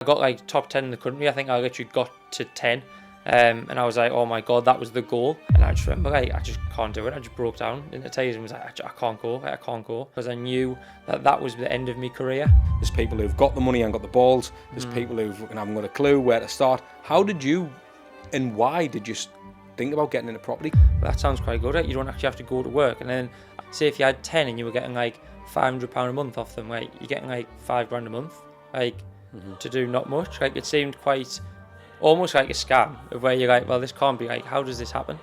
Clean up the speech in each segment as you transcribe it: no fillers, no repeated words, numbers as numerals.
I got like top 10 in the country. I think I literally got to 10. And I was like, oh my God, that was the goal. And I just remember, like, I just can't do it. I just broke down into tears and was like, I can't go. Because I knew that that was the end of my career. There's people who've got the money and got the balls. There's people who haven't got a clue where to start. How did you and why did you think about getting into property? That sounds quite good, right? You don't actually have to go to work. And then say if you had 10 and you were getting like £500 a month off them, like you're getting like £5 a month, like to do not much. Like it seemed quite almost like a scam of where you're like, well, this can't be, like, how does this happen?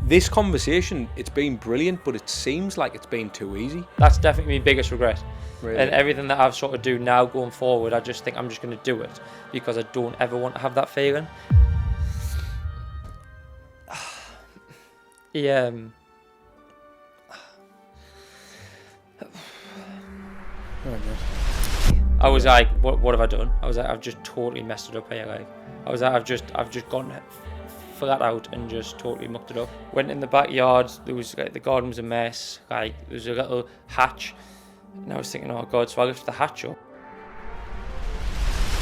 This conversation, it's been brilliant, but it seems like it's been too easy. That's definitely my biggest regret. Really? And everything that I've sort of do now going forward, I just think I'm just going to do it because I don't ever want to have that feeling. Yeah. I was like, what have I done? I was like, I've just totally messed it up here. Like, I was like, I've just gone flat out and just totally mucked it up. Went in the backyard. There was like the garden was a mess. Like there was a little hatch, and I was thinking, oh God! So I lifted the hatch up.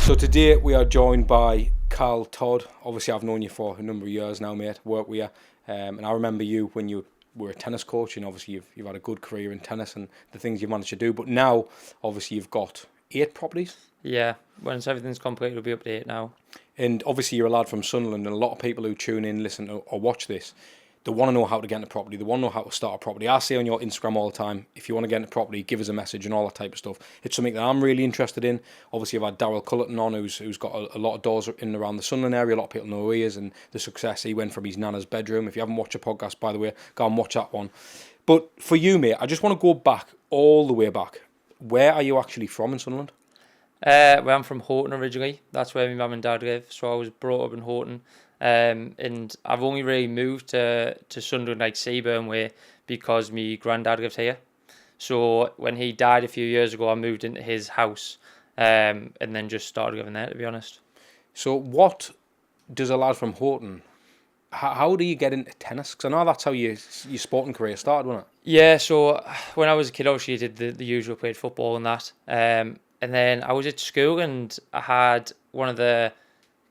So today we are joined by Callum Todd. Obviously, I've known you for a number of years now, mate. Worked with you, and I remember you when you were a tennis coach, and obviously you've had a good career in tennis and the things you've managed to do. But now, obviously, you've got 8 properties. Yeah, once everything's complete, it'll be up to 8 now. And obviously you're a lad from Sunderland, and a lot of people who tune in, listen or watch this, they want to know how to get into property. They want to know how to start a property. I say on your Instagram all the time, if you want to get into property, give us a message and all that type of stuff. It's something that I'm really interested in. Obviously I've had Darryl Cullerton on, who's got a lot of doors in and around the Sunderland area. A lot of people know who he is and the success he went from his nana's bedroom. If you haven't watched a podcast, by the way, go and watch that one. But for you, mate, I just want to go back, all the way back. Where are you actually from in Sunderland? Well, I'm from Houghton originally. That's where my mum and dad live. So I was brought up in Houghton. And I've only really moved to Sunderland, like Seaburn way, because my granddad lives here. So when he died a few years ago, I moved into his house and then just started living there, to be honest. So what does a lad from Houghton, how do you get into tennis? Because I know that's how your sporting career started, wasn't it? Yeah, so when I was a kid, obviously I did the usual, played football and that. And then I was at school and I had one of the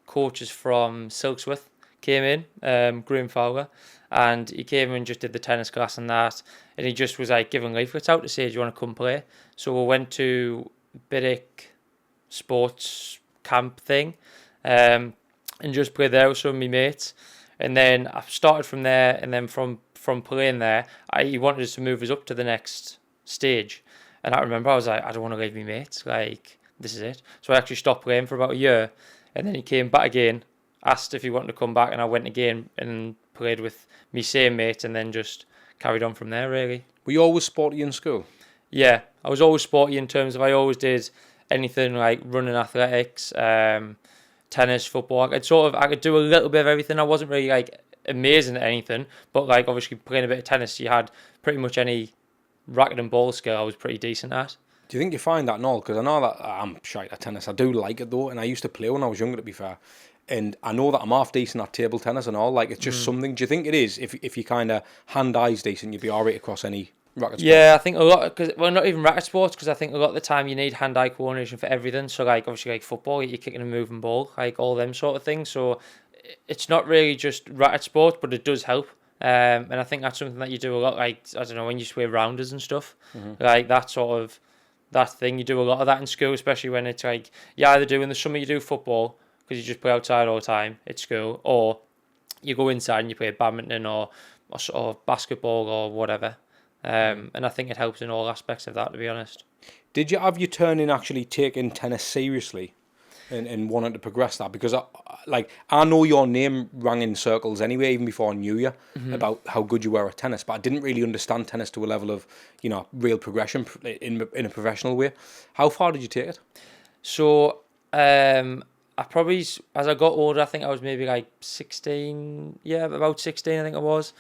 coaches from Silksworth came in, Graham Fowler, and he came and just did the tennis class and that. And he just was like giving leaflets out to say, do you want to come play? So we went to Biddick sports camp thing and just played there with some of my mates. And then I started from there, and then from playing there, he wanted us to move us up to the next stage. And I remember I was like, I don't want to leave my mates. Like, this is it. So I actually stopped playing for about a year. And then he came back again, asked if he wanted to come back. And I went again and played with me same mates and then just carried on from there, really. Were you always sporty in school? Yeah, I was always sporty in terms of I always did anything like running, athletics, tennis, football. I could do a little bit of everything. I wasn't really like amazing at anything. But like obviously playing a bit of tennis, you had pretty much any racket and ball skill I was pretty decent at. Do you think you find that and all? Because I know that I'm shite at tennis. I do like it though, and I used to play when I was younger, to be fair. And I know that I'm half decent at table tennis and all. Like it's just something. Do you think it is? If you kind of hand-eyes decent, you'd be alright across any racket sport? Yeah, I think a lot. Not even racket sports, because I think a lot of the time you need hand-eye coordination for everything. So like obviously like football, you're kicking a moving ball, like all them sort of things. So it's not really just racket sports, but it does help. And I think that's something that you do a lot, like, I don't know, when you sway rounders and stuff, like that sort of, that thing, you do a lot of that in school, especially when it's like, you either do in the summer you do football, because you just play outside all the time at school, or you go inside and you play badminton or basketball or whatever. And I think it helps in all aspects of that, to be honest. Did you have your turn in actually taking tennis seriously and wanting to progress that? Because I know your name rang in circles anyway, even before I knew you, about how good you were at tennis, but I didn't really understand tennis to a level of, real progression in a professional way. How far did you take it? So I probably, as I got older, I think I was maybe like 16, about 16 I think I was.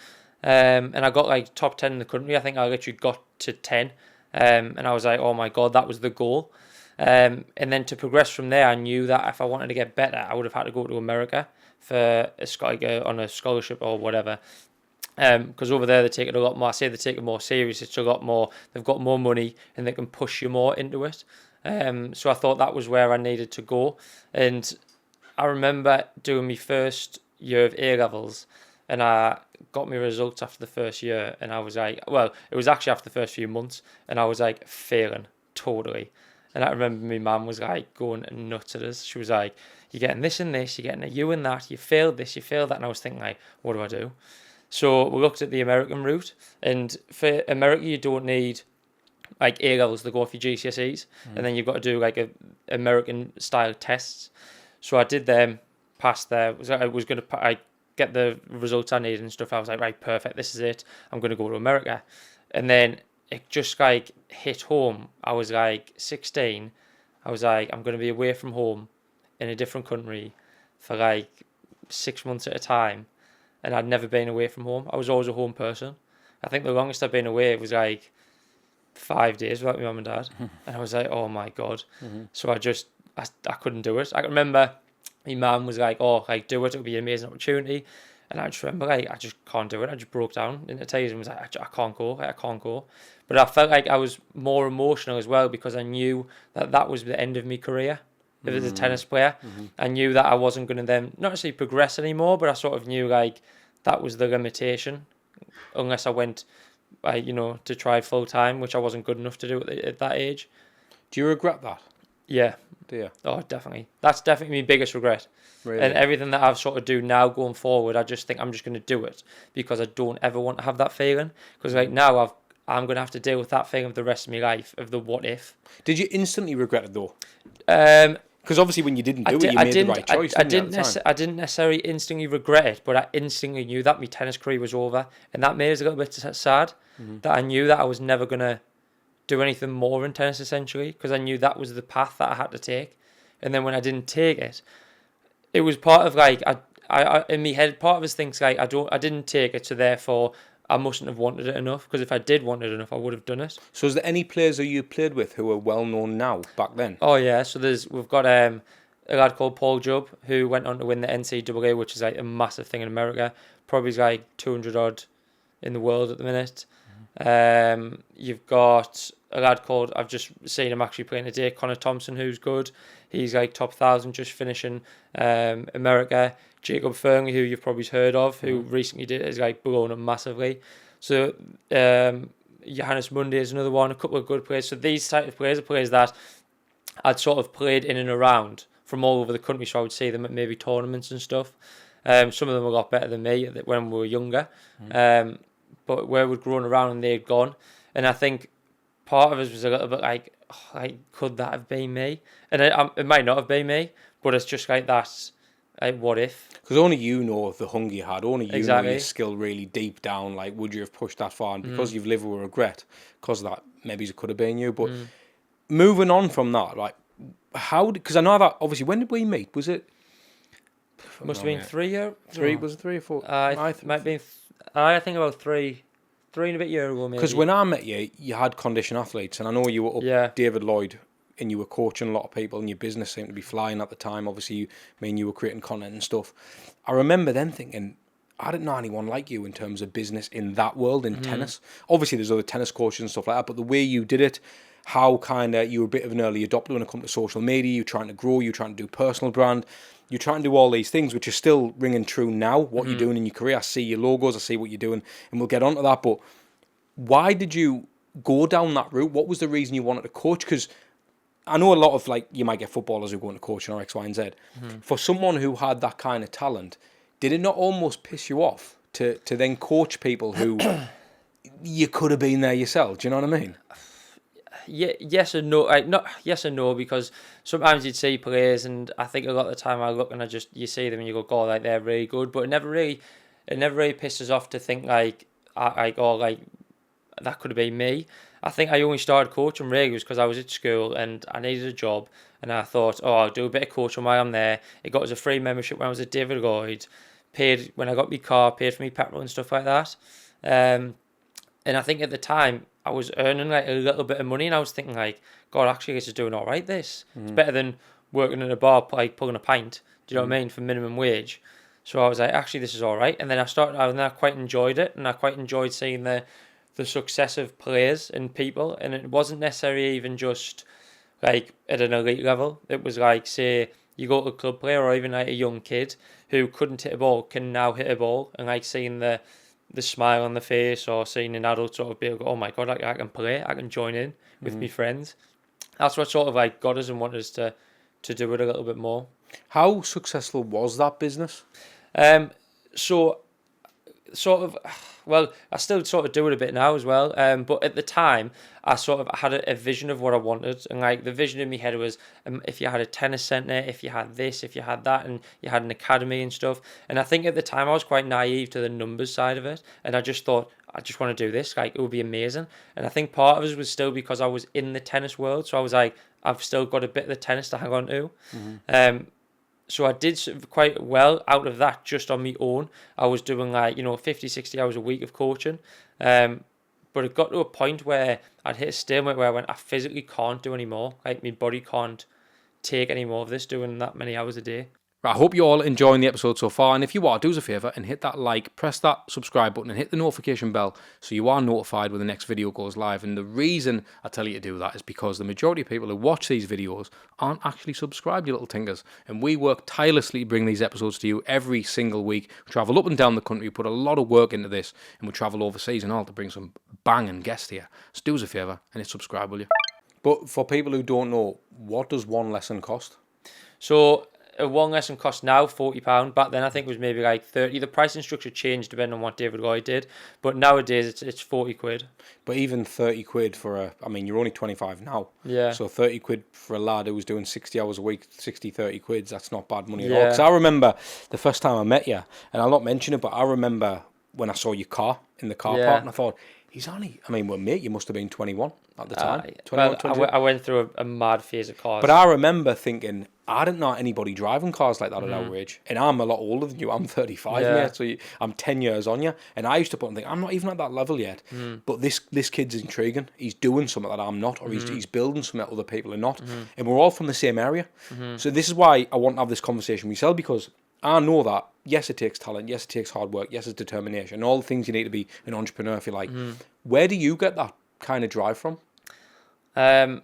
And I got like top 10 in the country. I think I literally got to 10. And I was like, oh my God, that was the goal. And then to progress from there, I knew that if I wanted to get better, I would have had to go to America for on a scholarship or whatever. Because over there they take it a lot more. I say they take it more serious. It's a lot more. They've got more money and they can push you more into it. So I thought that was where I needed to go. And I remember doing my first year of A levels, and I got my results after the first year, and I was like, well, it was actually after the first few months, and I was like failing totally. And I remember my mum was like going nuts at us. She was like, "You're getting this and this, you're getting a U in that, you failed this, you failed that." And I was thinking like, what do I do? So we looked at the American route, and for America, you don't need like A levels to go off your GCSEs, and then you've got to do like a American style tests. So I did them, passed there. I was going to get the results I needed and stuff. I was like, right, perfect, this is it. I'm going to go to America. And then it just like hit home. I was like 16. I was like, I'm going to be away from home in a different country for like 6 months at a time. And I'd never been away from home. I was always a home person. I think the longest I've been away was like 5 days without my mum and dad. And I was like, oh my God. So I couldn't do it. I remember my mum was like, oh, like, do it, it'll be an amazing opportunity. And I just remember, like, I just can't do it. I just broke down into tears and was like, I can't go, I can't go. But I felt like I was more emotional as well because I knew that was the end of my career as a tennis player. I knew that I wasn't going to then, not necessarily progress anymore, but I sort of knew, like, that was the limitation unless I went, to try full time, which I wasn't good enough to do at that age. Do you regret that? Yeah. Do you? Oh, definitely. That's definitely my biggest regret. Really? And everything that I've sort of do now going forward, I just think I'm just going to do it because I don't ever want to have that feeling. Because like now I'm going to have to deal with that feeling of the rest of my life of the what if. Did you instantly regret it though? Because obviously when you didn't do it, you made the right choice. I didn't necessarily instantly regret it, but I instantly knew that my tennis career was over, and that made us a little bit sad. That I knew that I was never gonna do anything more in tennis essentially, because I knew that was the path that I had to take. And then when I didn't take it, it was part of like I in my head, part of us thinks like I didn't take it, so therefore I mustn't have wanted it enough, because if I did want it enough, I would have done it. So is there any players that you played with who are well known now back then? Oh yeah, so we've got a lad called Paul Jubb who went on to win the NCAA, which is like a massive thing in America. Probably is like 200 odd in the world at the minute. You've got a lad called, I've just seen him actually playing today, Connor Thompson, who's good. He's like top 1,000 just finishing America. Jacob Fernley, who you've probably heard of, who recently is like blown up massively. So Johannes Mundy is another one, a couple of good players. So these type of players are players that I'd sort of played in and around from all over the country, so I would see them at maybe tournaments and stuff. Some of them were a lot better than me when we were younger. But where we'd grown around and they'd gone. And I think part of us was a little bit like, could that have been me? And it might not have been me, but it's just like that, like, what if? Because only you know the hunger you had, only you Exactly. know your skill really deep down, like, would you have pushed that far? And because you've lived with regret, because of that, maybe it could have been you. But moving on from that, like, because I know that, obviously, when did we meet? Was it? Must have been 3 years? Was it 3 or 4? Might be. I think about three and a bit years ago, maybe. Because when I met you, you had condition athletes, and I know you were up David Lloyd, and you were coaching a lot of people, and your business seemed to be flying at the time. Obviously, you were creating content and stuff. I remember then thinking, I didn't know anyone like you in terms of business in that world, in tennis. Obviously, there's other tennis coaches and stuff like that, but the way you did it, how kind of you were a bit of an early adopter when it comes to social media, you're trying to grow, you're trying to do personal brand, you're trying to do all these things, which are still ringing true now, what you're doing in your career. I see your logos, I see what you're doing, and we'll get onto that. But why did you go down that route? What was the reason you wanted to coach? Because I know a lot of, like, you might get footballers who go into coaching or X, Y, and Z. For someone who had that kind of talent, did it not almost piss you off to then coach people who you could have been there yourself? Do you know what I mean? Yeah, yes and no. Not yes and no, because sometimes you'd see players, and I think a lot of the time I look and you see them and you go, "God, like, they're really good," but it never really pisses off to think like that could have been me. I think I only started coaching really was because I was at school and I needed a job, and I thought, oh, I'll do a bit of coaching while I'm there. It got us a free membership when I was at David Lloyd, paid when I got my car, paid for me petrol and stuff like that. And I think at the time I was earning like a little bit of money, and I was thinking like, God, actually this is doing all right. It's better than working in a bar, like pulling a pint. Do you know what I mean, for minimum wage? So I was like, actually this is all right. And then I quite enjoyed it, and I quite enjoyed seeing the success of players and people. And it wasn't necessarily even just like at an elite level. It was like, say, you go to a club player or even like a young kid who couldn't hit a ball can now hit a ball, and like seeing the smile on the face, or seeing an adult sort of be like, oh my God, I can play, I can join in with my friends. That's what sort of like got us and wanted us to do it a little bit more. How successful was that business? So sort of, well, I still sort of do it a bit now as well. But at the time, I sort of had a vision of what I wanted, and like the vision in my head was, if you had a tennis centre, if you had this, if you had that, and you had an academy and stuff. And I think at the time I was quite naive to the numbers side of it, and I just thought, I just want to do this. Like, it would be amazing. And I think part of it was still because I was in the tennis world, so I was like, I've still got a bit of the tennis to hang on to. So I did quite well out of that just on my own. I was doing like, 50, 60 hours a week of coaching. But it got to a point where I'd hit a stalemate where I went, I physically can't do any more. Like, my body can't take any more of this, doing that many hours a day. Right, I hope you're all enjoying the episode so far, and if you are, do us a favour and hit that like, press that subscribe button and hit the notification bell so you are notified when the next video goes live. And the reason I tell you to do that is because the majority of people who watch these videos aren't actually subscribed, you little tinkers. And we work tirelessly to bring these episodes to you every single week. We travel up and down the country, put a lot of work into this, and we travel overseas and all to bring some banging guests here. So do us a favour and hit subscribe, will you? But for people who don't know, what does one lesson cost? So a one lesson costs now £40. Back then I think it was maybe like 30. The pricing structure changed depending on what David Lloyd did, but nowadays it's 40 quid. But even 30 quid for you're only 25 now. Yeah. So 30 quid for a lad who was doing 60 hours a week, 30 quid, that's not bad money at all. Because I remember the first time I met you, and I'll not mention it, but I remember when I saw your car in the car park, and I thought, mate, you must have been 21 at the time. 21, 22. I went through a mad phase of cars. But I remember thinking, I didn't know anybody driving cars like that at our age. And I'm a lot older than you. I'm 35, mate. So I'm 10 years on you. And I used to put and think, I'm not even at that level yet. But this kid's intriguing. He's doing something that I'm not, or he's building something that other people are not. And we're all from the same area. So this is why I want to have this conversation with yourself, because I know that, yes, it takes talent. Yes, it takes hard work. Yes, it's determination. All the things you need to be an entrepreneur, if you like. Where do you get that kind of drive from? I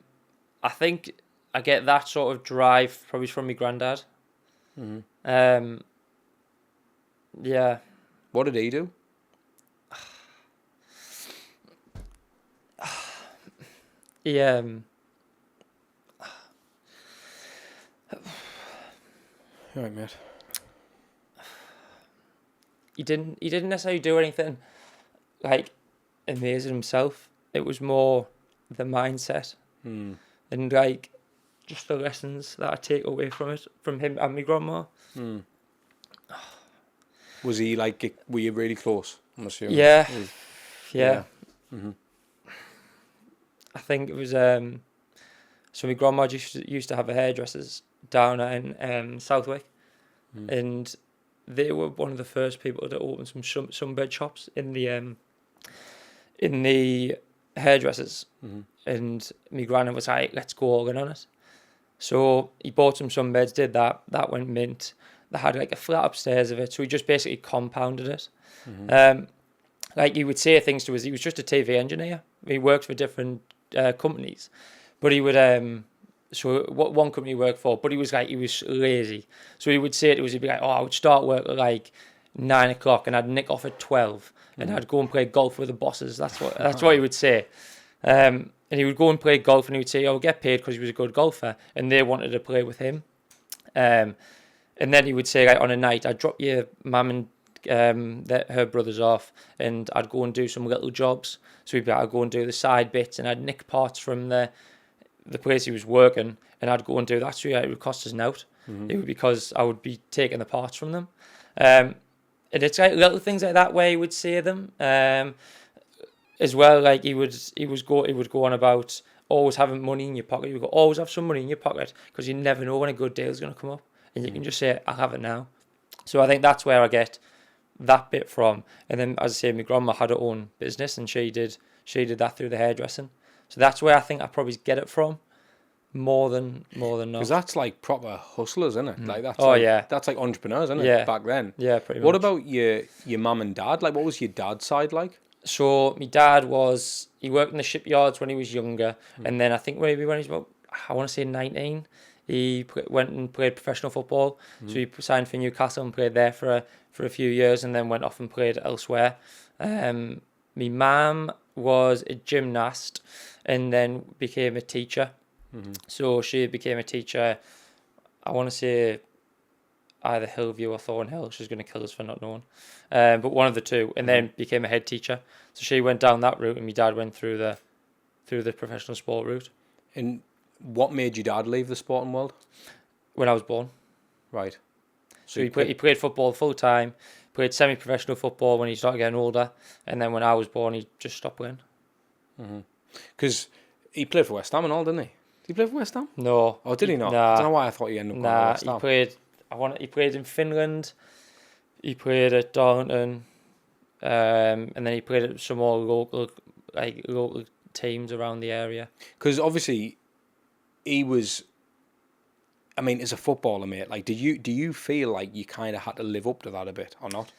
think I get that sort of drive probably from my granddad. Yeah. What did he do? Yeah. All right, mate. He didn't necessarily do anything like amazing himself. It was more the mindset and like just the lessons that I take away from it, from him and my grandma. Was he like, were you really close? I'm assuming. Yeah. I think it was so my grandma used to have a hairdressers down in Southwick, and they were one of the first people to open some sunbed shops in the hairdressers. And my granny was like, let's go all in on it. So he bought some sunbeds, did that went mint. They had like a flat upstairs of it, so he just basically compounded it. Like he would say things to us. He was just a TV engineer. He worked for different companies, but he would so what one company he worked for, but he was lazy. So he would say to us, he'd be like, I would start work at like 9 o'clock and I'd nick off at 12 and I'd go and play golf with the bosses. That's what he would say. And he would go and play golf and he would say, I'll get paid because he was a good golfer, and they wanted to play with him. And then he would say, like, on a night, I'd drop your mum and her brothers off, and I'd go and do some little jobs. So I'd go and do the side bits, and I'd nick parts from the place he was working, and I'd go and do that. So it would cost us an out. It would, because I would be taking the parts from them. And it's like little things like that where he would say them. As well, like he would go on about always having money in your pocket. You would go, always have some money in your pocket, because you never know when a good deal is going to come up, and you can just say, I'll have it now. So I think that's where I get that bit from. And then, as I say, my grandma had her own business, and she did that through the hairdressing. So that's where I think I probably get it from, more than not. Because that's like proper hustlers, isn't it? Like that's that's like entrepreneurs, isn't it? Yeah. Back then. Yeah, pretty much. What about your mum and dad? Like, what was your dad's side like? So my dad he worked in the shipyards when he was younger, and then I think maybe when he was about, I I want to say 19, he went and played professional football. So he signed for Newcastle and played there for a few years, and then went off and played elsewhere. My mum was a gymnast and then became a teacher. So she became a teacher, I want to say either Hillview or Thornhill. She's going to kill us for not knowing. But one of the two, and then became a head teacher. So she went down that route, and my dad went through the professional sport route. And what made your dad leave the sporting world? When I was born. Right. So he played football full time, played semi-professional football when he started getting older, and then when I was born, he just stopped playing. Because he played for West Ham and all, didn't he? Did he play for West Ham? No. Oh, did he not? Nah. I don't know why I thought he ended up going to West Ham. He played in Finland. He played at Darlington, and then he played at some more local teams around the area. Because obviously, he was. I mean, as a footballer, mate, like, do you feel like you kind of had to live up to that a bit or not?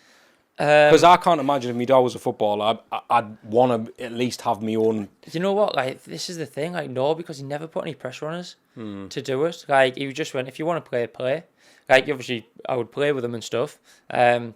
Because I can't imagine if my dad was a footballer, I'd want to at least have my own. You know what? Like, this is the thing. Like, no, because he never put any pressure on us to do it. Like, he just went, if you want to play, play. Like, obviously, I would play with him and stuff. But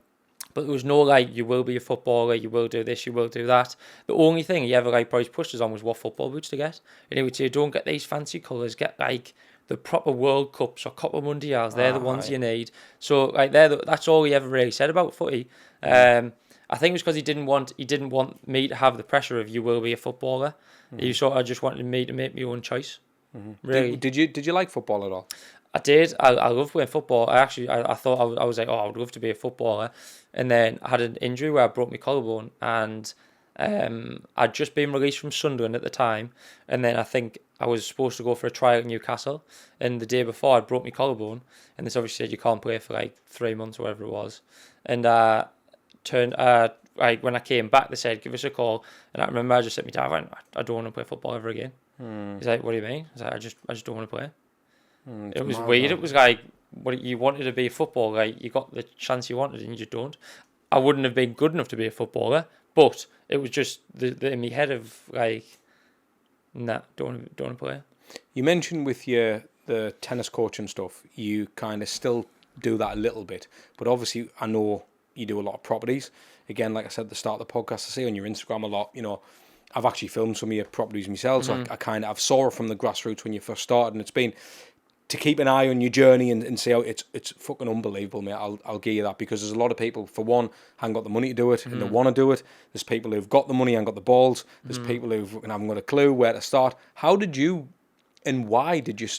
there was no, like, you will be a footballer, you will do this, you will do that. The only thing he ever, like, probably pushed us on was what football boots to get. And he would say, don't get these fancy colours, get, like, the proper World Cups or Copa Mundials. They're the ones you need. So, like, that's all he ever really said about footy. I think it was because he didn't want me to have the pressure of you will be a footballer. He sort of just wanted me to make my own choice. Really. Did you like football at all? I did. I love playing football. I thought I was like, I would love to be a footballer. And then I had an injury where I broke my collarbone, and I'd just been released from Sunderland at the time. And then I think I was supposed to go for a trial at Newcastle. And the day before, I'd broke my collarbone. And this obviously said you can't play for like 3 months or whatever it was. And like when I came back, they said, give us a call. And I remember I just said to my dad, I went, I don't want to play football ever again. He's like, what do you mean? I was like, I just don't want to play. It was weird. It was like, what you wanted to be a footballer, like you got the chance you wanted and you just don't. I wouldn't have been good enough to be a footballer, but it was just the in my head of like, nah, don't want to play. You mentioned with the tennis coach and stuff, you kind of still do that a little bit, but obviously I know you do a lot of properties. Again, like I said at the start of the podcast, I see on your Instagram a lot, you know, I've actually filmed some of your properties myself, so I've saw it from the grassroots when you first started, and it's been to keep an eye on your journey and see how it's fucking unbelievable, mate. I'll give you that, because there's a lot of people, for one, haven't got the money to do it and they want to do it. There's people who've got the money and got the balls. There's people who haven't got a clue where to start. How did you and why did you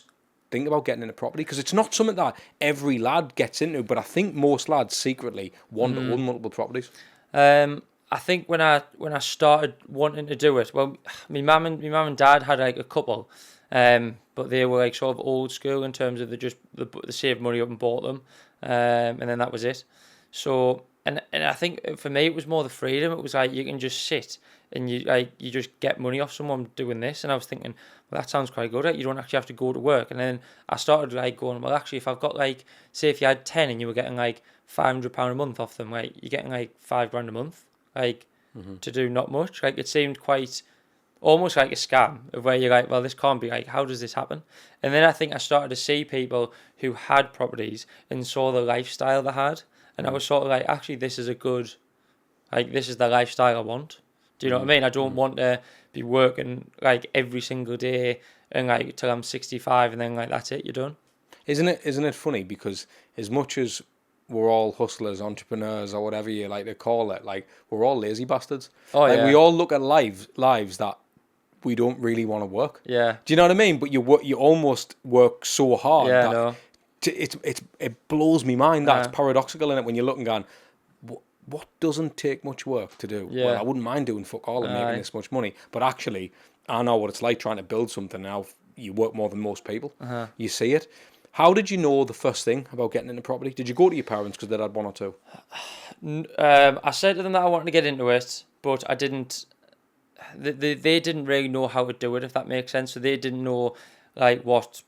think about getting into property? Because it's not something that every lad gets into, but I think most lads secretly want to own multiple properties. I think when I started wanting to do it, well, my mum and dad had like a couple, but they were like sort of old school in terms of they saved money up and bought them, and then that was it. So and I think for me it was more the freedom. It was like you can just sit and you just get money off someone doing this, and I was thinking, well, that sounds quite good. Right? You don't actually have to go to work. And then I started like going, well, actually, if I've got like, say, if you had 10 and you were getting like £500 a month off them, like you're getting like £5,000 a month. Like to do not much. Like it seemed quite almost like a scam of where you're like, well, this can't be, like, how does this happen? And then I think I started to see people who had properties and saw the lifestyle they had, and I was sort of like, actually, this is a good, like, this is the lifestyle I want. Do you know what I mean? I don't want to be working like every single day and like till I'm 65 and then like that's it, you're done. Isn't it funny, because as much as we're all hustlers, entrepreneurs, or whatever you like to call it, like, we're all lazy bastards. Oh, like, yeah. we all look at lives that we don't really want to work. Yeah. Do you know what I mean? But you almost work so hard. Yeah, that no. It blows me mind that it's paradoxical in it when you're looking going, what doesn't take much work to do? Yeah. Well, I wouldn't mind doing fuck all and making this much money. But actually, I know what it's like trying to build something now. You work more than most people. You see it. How did you know the first thing about getting into property? Did you go to your parents because they had one or two? I said to them that I wanted to get into it, but I didn't. They didn't really know how to do it, if that makes sense. So they didn't know like what,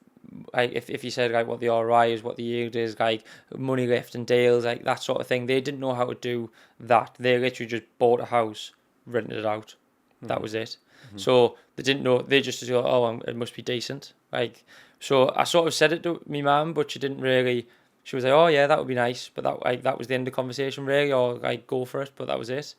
like if you said like what the RI is, what the yield is, like money lift and deals, like that sort of thing. They didn't know how to do that. They literally just bought a house, rented it out. That was it. So they didn't know. They just go, oh, it must be decent. Like, so I sort of said it to my mum, but she didn't really. She was like, oh yeah, that would be nice, but that was the end of the conversation really, or like go for it, but that was it.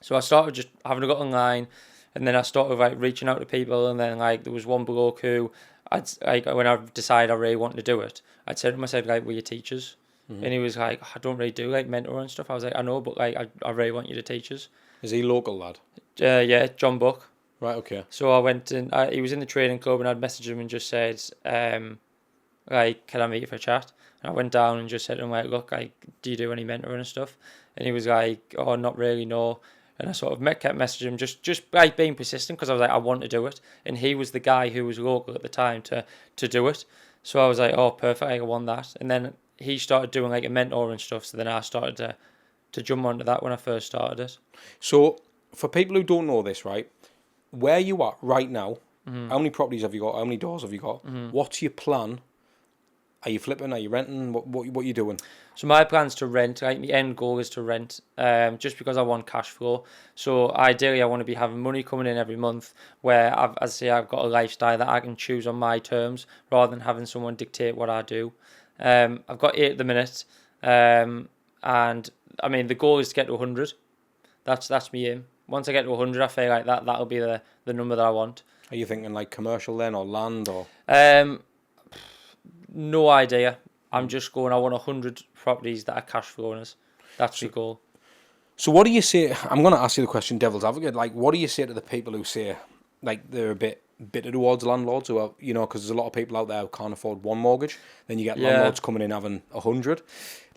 So I started just having a go online, and then I started like reaching out to people, and then like there was one bloke who I'd like when I decided I really wanted to do it, I'd said to him, I said like, "Were you teachers?" And he was like, "I don't really do like mentor and stuff." I was like, "I know, but like I really want you to teach us." Is he local lad? Yeah, John Buck. Right, okay. So I went and he was in the training club, and I'd messaged him and just said, like, "Can I meet you for a chat?" And I went down and just said to him like, "Look, like, do you do any mentoring and stuff?" And he was like, "Oh, not really, no." And I sort of kept messaging him, just like being persistent, because I was like, I want to do it. And he was the guy who was local at the time to do it. So I was like, oh, perfect, I want that. And then he started doing like a mentor and stuff. So then I started to jump onto that when I first started it. So for people who don't know this, right, where you are right now, how many properties have you got? How many doors have you got? What's your plan? Are you flipping? Are you renting? What are you doing? So my plan's to rent. Like my end goal is to rent, just because I want cash flow. So ideally, I want to be having money coming in every month, where I've got a lifestyle that I can choose on my terms, rather than having someone dictate what I do. I've got 8 at the minute, and I mean the goal is to get to 100. That's me aim. Once I get to 100, I feel like that'll be the number that I want. Are you thinking like commercial then, or land, or? No idea. I'm just going, I want 100 properties that are cash flowing. That's my goal. So what do you say? I'm going to ask you the question, devil's advocate. Like, what do you say to the people who say, like, they're a bit bitter towards landlords, who are, you know, because there's a lot of people out there who can't afford one mortgage. Then you get landlords coming in having 100.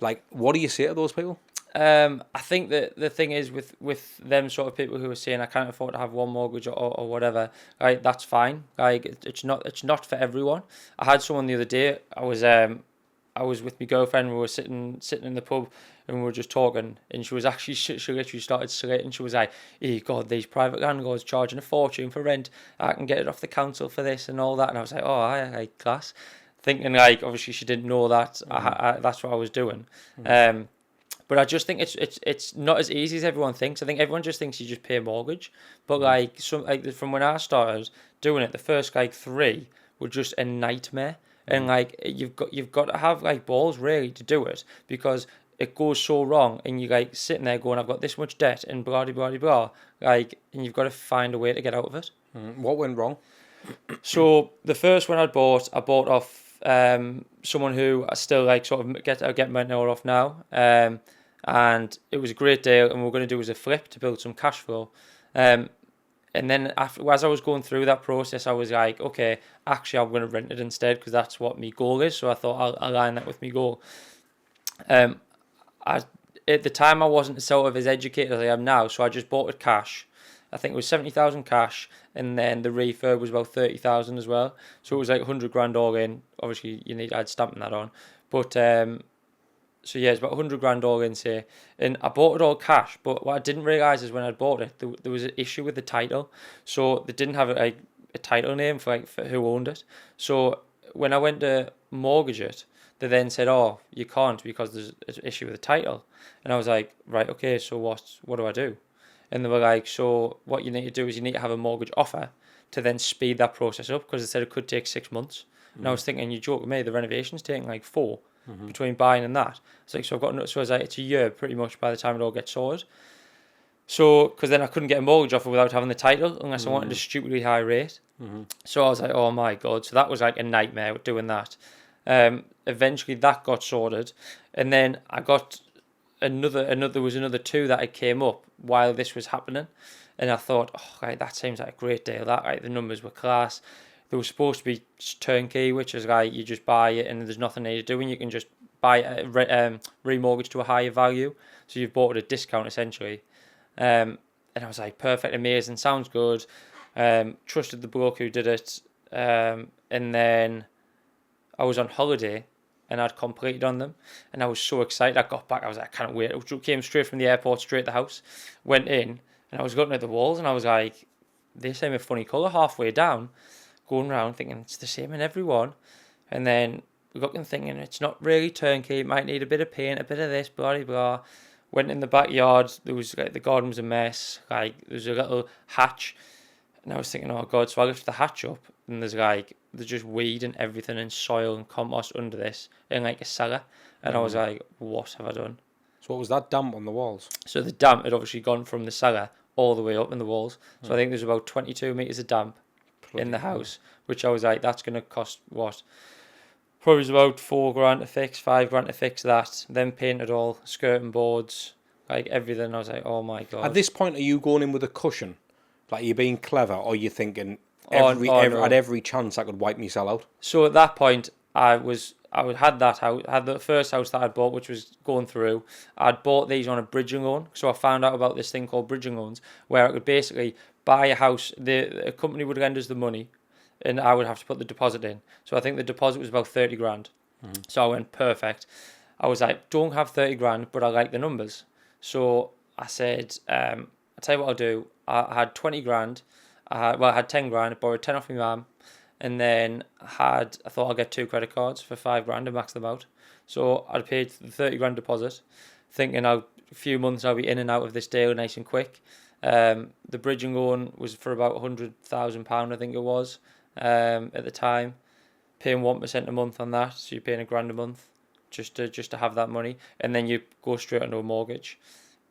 Like, what do you say to those people? I think that the thing is with them sort of people who are saying I can't afford to have one mortgage or whatever, right? That's fine. Like it's not for everyone. I had someone the other day. I was with my girlfriend. We were sitting in the pub and we were just talking. And she was actually she literally started slating. She was like, "Oh God, these private landlords charging a fortune for rent. I can get it off the council for this and all that." And I was like, "Oh, I class." Thinking like obviously she didn't know that that's what I was doing. But I just think it's not as easy as everyone thinks. I think everyone just thinks you just pay a mortgage. But like from when I started doing it, the first like 3 were just a nightmare. And like you've got to have like balls really to do it, because it goes so wrong and you're like sitting there going, I've got this much debt and blah blah blah blah. Like, and you've got to find a way to get out of it. What went wrong? So the first one I bought off someone who I still like sort of get my know off now. And it was a great deal, and what we're going to do is a flip to build some cash flow. And then as I was going through that process, I was like, okay, actually I'm going to rent it instead, because that's what my goal is. So I thought I'll align that with my goal. At the time I wasn't sort of as educated as I am now, so I just bought it cash. I think it was 70,000 cash, and then the refurb was about 30,000 as well. So it was like 100 grand all in. Obviously you need to add stamping that on, but so yeah, it's about 100 grand all in, say. And I bought it all cash, but what I didn't realise is when I bought it, there was an issue with the title. So they didn't have a title name for who owned it. So when I went to mortgage it, they then said, oh, you can't because there's an issue with the title. And I was like, right, okay, so what do I do? And they were like, so what you need to do is you need to have a mortgage offer to then speed that process up, because they said it could take 6 months. And I was thinking, you joke with me, the renovation's taking like 4. Between buying and that. It's like, so I was like, it's a year pretty much by the time it all gets sorted. So, because then I couldn't get a mortgage offer without having the title, unless I wanted a stupidly high rate. So I was like, oh my God. So that was like a nightmare doing that. Eventually that got sorted. And then I got there was another 2 that had came up while this was happening. And I thought, oh, right, that seems like a great deal. That, right, the numbers were class. They were supposed to be turnkey, which is like you just buy it and there's nothing you need to do, and you can just buy remortgage to a higher value. So you've bought at a discount essentially. And I was like, perfect, amazing, sounds good. Trusted the bloke who did it. And then I was on holiday and I'd completed on them, and I was so excited. I got back, I was like, I can't wait. I came straight from the airport, straight to the house, went in, and I was looking at the walls and I was like, they seem a funny colour halfway down. Going around thinking it's the same in everyone, and then looking thinking it's not really turnkey, it might need a bit of paint, a bit of this, blah blah blah. Went in the backyard. There was like the garden was a mess. Like there was a little hatch, and I was thinking, oh god. So I lift the hatch up, and there's just weed and everything, and soil and compost under this, in like a cellar. And I was like, what have I done? So what was that damp on the walls? So the damp had obviously gone from the cellar all the way up in the walls. So I think there's about 22 meters of damp in the house, which I was like, that's going to cost what? Probably was about £4,000 to fix, £5,000 to fix that. Then painted all, skirting boards, like everything. I was like, oh my god. At this point, are you going in with a cushion? Like, are you being clever, or are you thinking No. at every chance I could wipe myself out? So at that point, I had that house, had the first house that I'd bought, which was going through. I'd bought these on a bridging loan, so I found out about this thing called bridging loans, where I could basically buy a house. The company would lend us the money, and I would have to put the deposit in. So I think the deposit was about 30 grand. So I went, perfect. I was like, don't have 30 grand, but I like the numbers. So I said, I'll tell you what I'll do. I had 20 grand. I had 10 grand. I borrowed 10 off my mum. And then I thought I'll get 2 credit cards for £5,000 and max them out. So I paid the 30 grand deposit, thinking a few months I'll be in and out of this deal nice and quick. The bridging loan was for about £100,000, I think it was, at the time. Paying 1% a month on that, so you're paying £1,000 a month just to have that money, and then you go straight onto a mortgage.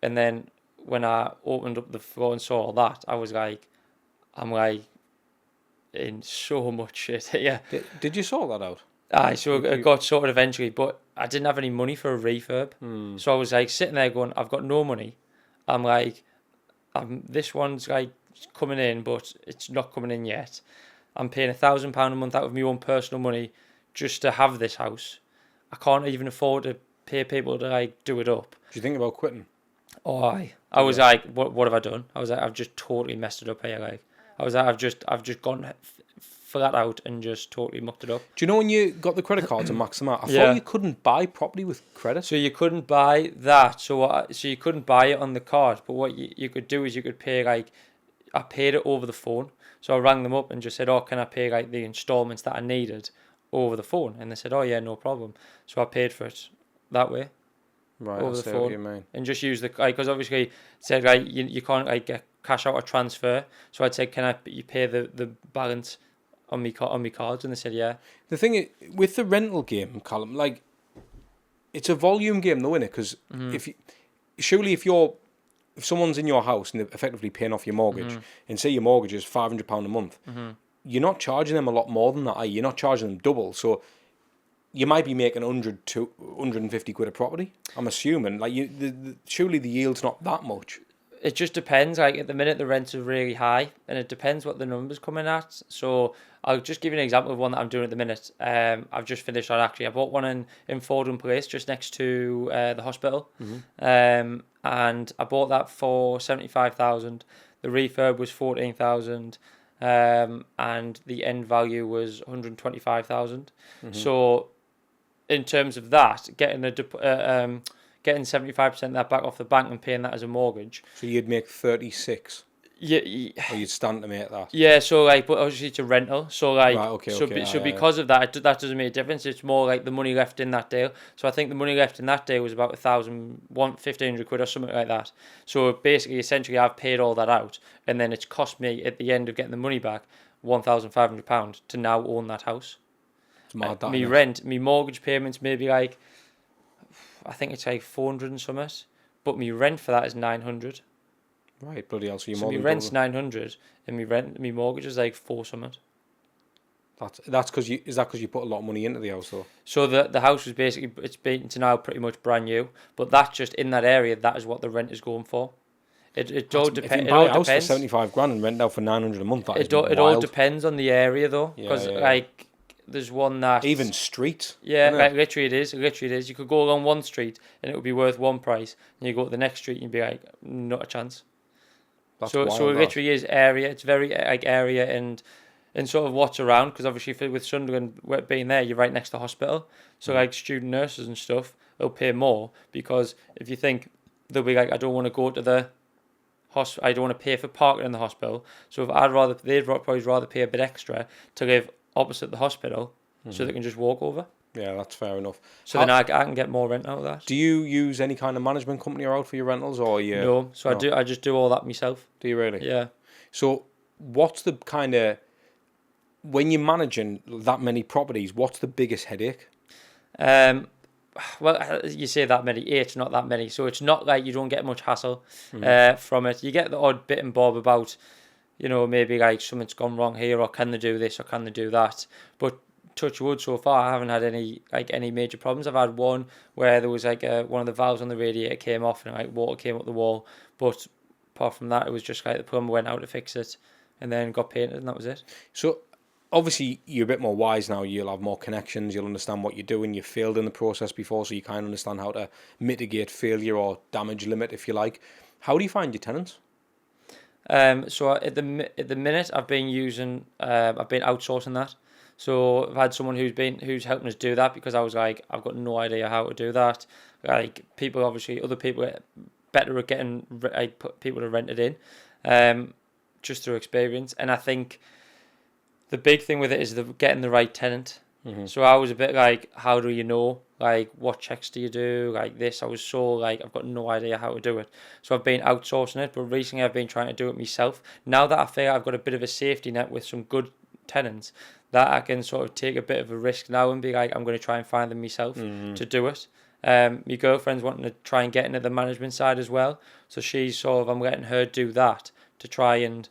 And then when I opened up the floor and saw all that, I was like, I'm like in so much shit. Yeah. Did you sort that out? Aye, so it got sorted eventually, but I didn't have any money for a refurb. So I was like sitting there going, I've got no money. I'm like, this one's like coming in, but it's not coming in yet. I'm paying £1,000 a month out of my own personal money just to have this house. I can't even afford to pay people to like do it up. Do you think about quitting? Oh, I was like, what have I done? I was like, I've just totally messed it up here. Like, I was like, I've just gone flat out and just totally mucked it up. Do you know when you got the credit cards and maxed them out? I Yeah. thought you couldn't buy property with credit. So you couldn't buy that. So you couldn't buy it on the card. But what you could do is you could pay like, I paid it over the phone. So I rang them up and just said, oh, can I pay like the installments that I needed over the phone? And they said, oh yeah, no problem. So I paid for it that way. Right, over I the see phone, what you mean. and just use the, like, because obviously it said like you can't like get cash out or transfer. So I'd say, can you pay the balance on me cards? And they said, yeah. The thing is, with the rental game, Callum, like, it's a volume game though, innit? Because if someone's in your house and they're effectively paying off your mortgage, and say your mortgage is £500 a month, you're not charging them a lot more than that, are you? You're not charging them double. So you might be making 100 to 150 quid a property, I'm assuming. Like, surely the yield's not that much. It just depends. Like, at the minute, the rents are really high, and it depends what the numbers come in at. So I'll just give you an example of one that I'm doing at the minute. I've just finished that, actually. I bought one in Fordham Place, just next to the hospital. And I bought that for 75,000. The refurb was 14,000. And the end value was 125,000. So in terms of that, getting 75% of that back off the bank and paying that as a mortgage. So you'd make 36. Yeah. Or you'd stand to make that. Yeah, so like, but obviously it's a rental. So like, right, so because of that, that doesn't make a difference. It's more like the money left in that deal. So I think the money left in that deal was about 1,500 quid or something like that. So basically, essentially, I've paid all that out, and then it's cost me at the end of getting the money back £1,500 to now own that house. It's mad, that, me rent, me mortgage payments maybe like, I think it's like 400 and something, but me rent for that is 900. Right, bloody hell. So my rent's 900 and me mortgage is like 4 something. That's because you put a lot of money into the house though. So the house was basically, it's been to now pretty much brand new, but that's just in that area. That is what the rent is going for. It all depends. If you buy a house for 75 grand and rent out for 900 a month, it all depends on the area though, because like there's one that even street. Yeah, like literally it is. You could go along one street and it would be worth one price, and you go to the next street and you'd be like, not a chance. So it literally is area. It's very like area and sort of what's around, because obviously with Sunderland being there, you're right next to the hospital. So like student nurses and stuff, they'll pay more, because if you think, they'll be like, I don't want to go to the hospital, I don't want to pay for parking in the hospital. So they'd probably rather pay a bit extra to live opposite the hospital, so they can just walk over. Yeah, that's fair enough. So then I can get more rent out of that. Do you use any kind of management company or out for your rentals, or you? No, so No. I just do all that myself. Do you really? Yeah. So what's the kind of, when you're managing that many properties, what's the biggest headache? Well, you say that many, it's not that many, so it's not like you don't get much hassle from it. You get the odd bit and bob about, maybe like something's gone wrong here, or can they do this, or can they do that. But touch wood, so far I haven't had any major problems. I've had one where there was like one of the valves on the radiator came off and like water came up the wall, but apart from that, it was just like the plumber went out to fix it and then got painted, and that was it. So obviously you're a bit more wise now. You'll have more connections. You'll understand what you're doing. You've failed in the process before, so you kind of understand how to mitigate failure or damage limit, if you like. How do you find your tenants? So at the minute I've been outsourcing that. So I've had someone who's helping us do that, because I was like, I've got no idea how to do that. Like other people are better at getting people to rent it in, just through experience. And I think the big thing with it is getting the right tenant. Mm-hmm. So I was a bit like, how do you know? Like, what checks do you do? Like this, I was so like, I've got no idea how to do it. So I've been outsourcing it, but recently I've been trying to do it myself. Now that I feel I've got a bit of a safety net with some good tenants, that I can sort of take a bit of a risk now and be like, I'm going to try and find them myself to do it. My girlfriend's wanting to try and get into the management side as well. So I'm letting her do that to try and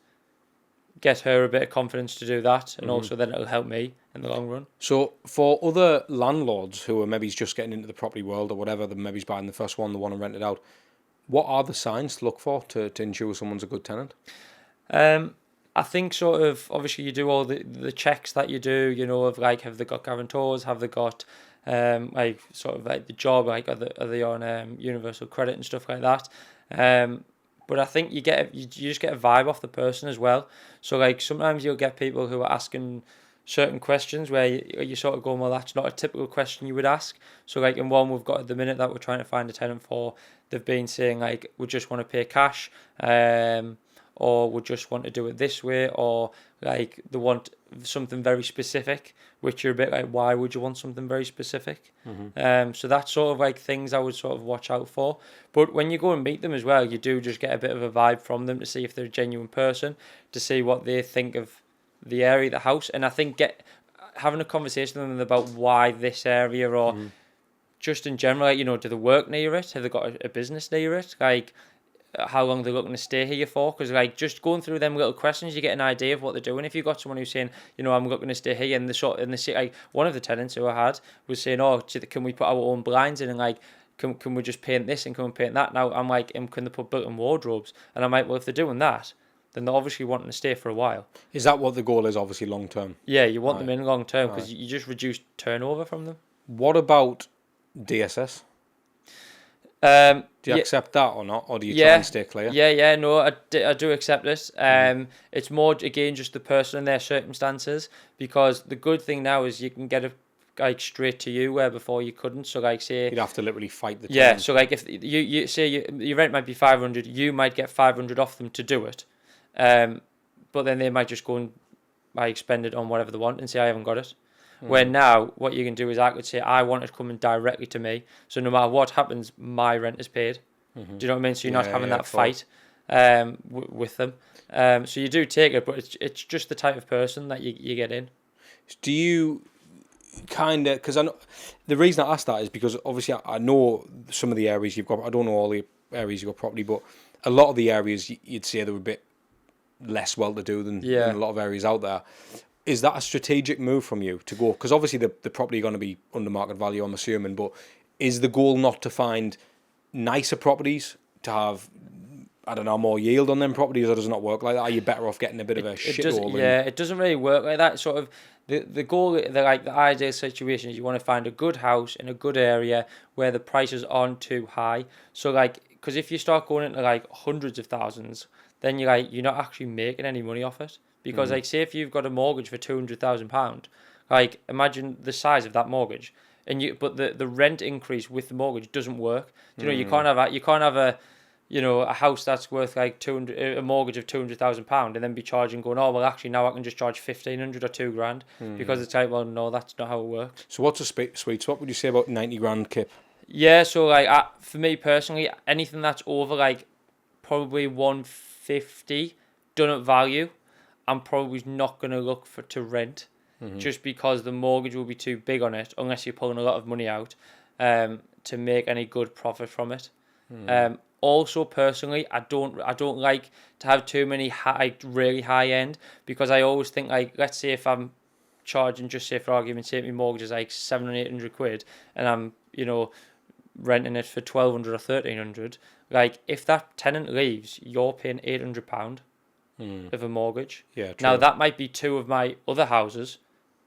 get her a bit of confidence to do that, and also then it'll help me in the long run. So for other landlords who are maybe just getting into the property world or whatever, maybe buying the first one, they want to rent it out, what are the signs to look for to ensure someone's a good tenant? I think sort of, obviously you do all the checks that you do, of like, have they got guarantors, have they got like sort of like the job, like are they on universal credit and stuff like that. But I think you just get a vibe off the person as well. So like sometimes you'll get people who are asking certain questions where you sort of go, well, that's not a typical question you would ask. So like in one we've got at the minute that we're trying to find a tenant for, they've been saying like, we just want to pay cash, or we just want to do it this way, or like they want something very specific, which you're a bit like, why would you want something very specific? So that's sort of like things I would sort of watch out for. But when you go and meet them as well, you do just get a bit of a vibe from them to see if they're a genuine person, to see what they think of the area, the house. And I think having a conversation with them about why this area, or just in general, like, do they work near it? Have they got a business near it? Like, how long they're looking to stay here for? Because like just going through them little questions, you get an idea of what they're doing. If you've got someone who's saying, I'm looking to stay here, and like one of the tenants who I had was saying, can we put our own blinds in, and like, can we just paint this and can we paint that? Now I'm like, can they put built-in wardrobes? And I'm like, well, if they're doing that, then they're obviously wanting to stay for a while. Is that what the goal is? Obviously long term. Yeah, you want them in long term, because you just reduce turnover from them. What about DSS? Do you accept that or not, or do you try and stay clear? No, I do accept it. It's more, again, just the person and their circumstances, because the good thing now is you can get it like straight to you, where before you couldn't. So like, say you'd have to literally fight the tenant. So like, if you say your rent might be 500, you might get 500 off them to do it, but then they might just go and like spend it on whatever they want and say, I haven't got it. Where now, what you can do is I could say, I want it coming directly to me. So no matter what happens, my rent is paid. Do you know what I mean? So you're not having that fight with them. So you do take it, but it's just the type of person that you get in. Do you kind of, because I know, the reason I asked that is because obviously I know some of the areas you've got, I don't know all the areas you've got property, but a lot of the areas you'd say they're a bit less well-to-do than a lot of areas out there. Is that a strategic move from you to go? Because obviously the property going to be under market value, I'm assuming, but is the goal not to find nicer properties to have, I don't know, more yield on them properties, or does it not work like that? Are you better off getting a bit of a shithole? It doesn't really work like that. Sort of the goal, the ideal situation is you want to find a good house in a good area where the prices aren't too high. So like, because if you start going into like hundreds of thousands, then you're not actually making any money off it. Because like, say if you've got a mortgage for £200,000, like imagine the size of that mortgage, but the rent increase with the mortgage doesn't work. You can't have you know, a house that's worth like 200, a mortgage of £200,000, and then be charging, going, oh well, actually now I can just charge 1,500 or £2,000, because it's like, well, no, that's not how it works. So what's a sweet spot? Would you say about 90 grand, Kip? Yeah, so like for me personally, anything that's over like probably 150 done at value, I'm probably not going to look to rent, just because the mortgage will be too big on it unless you're pulling a lot of money out to make any good profit from it. Also, personally, I don't like to have too many really high end, because I always think, like, let's say if I'm charging, just say for argument's sake, my mortgage is like 700 or 800 quid, and I'm, you know, renting it for 1,200 or 1,300. Like, if that tenant leaves, you're paying £800 of a mortgage. Yeah, true. Now that might be two of my other houses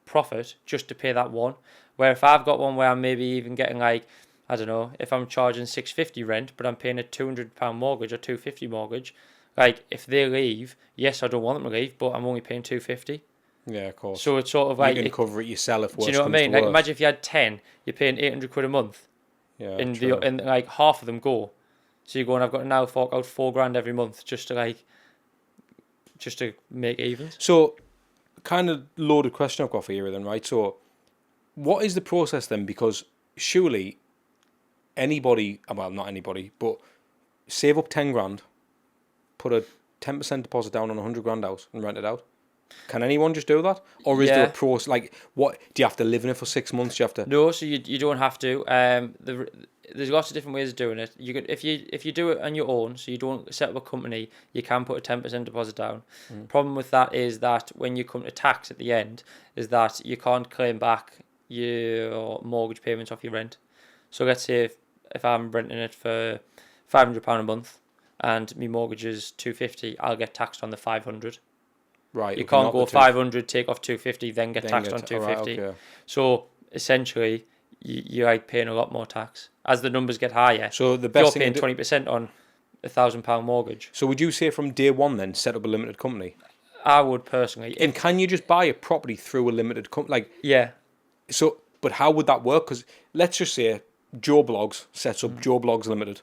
profit just to pay that one. Where if I've got one where I'm maybe even getting, like, I don't know, if I'm charging £650 rent, but I'm paying a £200 mortgage or £250 mortgage, like, if they leave, yes, I don't want them to leave, but I'm only paying £250. Yeah, of course. So it's sort of like, you can cover it yourself. Do you know what I mean? Like, imagine if you had 10, you're paying £800 a month. Yeah, and like half of them go. So you're going, I've got to now fork out £4,000 every month just to make evens. So, kind of loaded question I've got for you then, right? So, what is the process then? Because surely anybody, well, not anybody, but save up 10 grand, put a 10% deposit down on a 100 grand house and rent it out. Can anyone just do that, or is there a process? Like, what do you have to live in it for 6 months? Do you have to? No, so you don't have to. There's lots of different ways of doing it. You could, if you do it on your own, so you don't set up a company, you can put a 10% deposit down. Problem with that is that when you come to tax at the end, is that you can't claim back your mortgage payments off your rent. So let's say if I'm renting it for £500 a month and my mortgage is £250, I'll get taxed on the £500. Right. You can't go 500, take off 250, then get taxed on 250. Right, okay. So essentially, you're like paying a lot more tax as the numbers get higher. So the best you're paying 20% on £1,000 mortgage. So would you say from day one then set up a limited company? I would personally. And can you just buy a property through a limited company? Like, yeah. So, but how would that work? Because let's just say Joe Blogs sets up Joe Blogs Limited.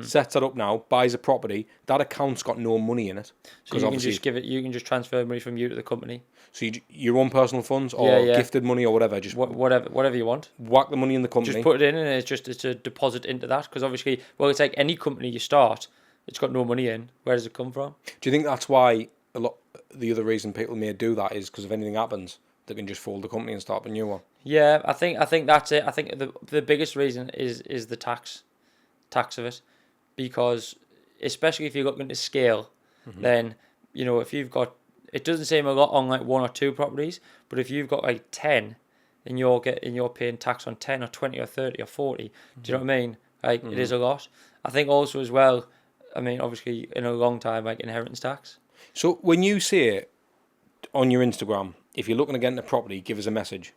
Sets that up now, buys a property. That account's got no money in it. So you can just you can just transfer money from you to the company. So your own personal funds or gifted money or whatever, just whatever you want. Whack the money in the company. Just put it in, and it's a deposit into that. Because obviously, well, it's like any company you start, it's got no money in. Where does it come from? Do you think that's why the other reason people may do that is because if anything happens, they can just fold the company and start a new one? Yeah, I think that's it. I think the biggest reason is the tax of it, because especially if you're looking to scale, then, you know, if you've got, it doesn't seem a lot on like 1 or 2 properties, but if you've got like 10, then you're paying tax on 10 or 20 or 30 or 40. Do you know what I mean? Like, it is a lot. I think also as well, I mean, obviously in a long time, like inheritance tax. So when you say on your Instagram, if you're looking to get into property, give us a message.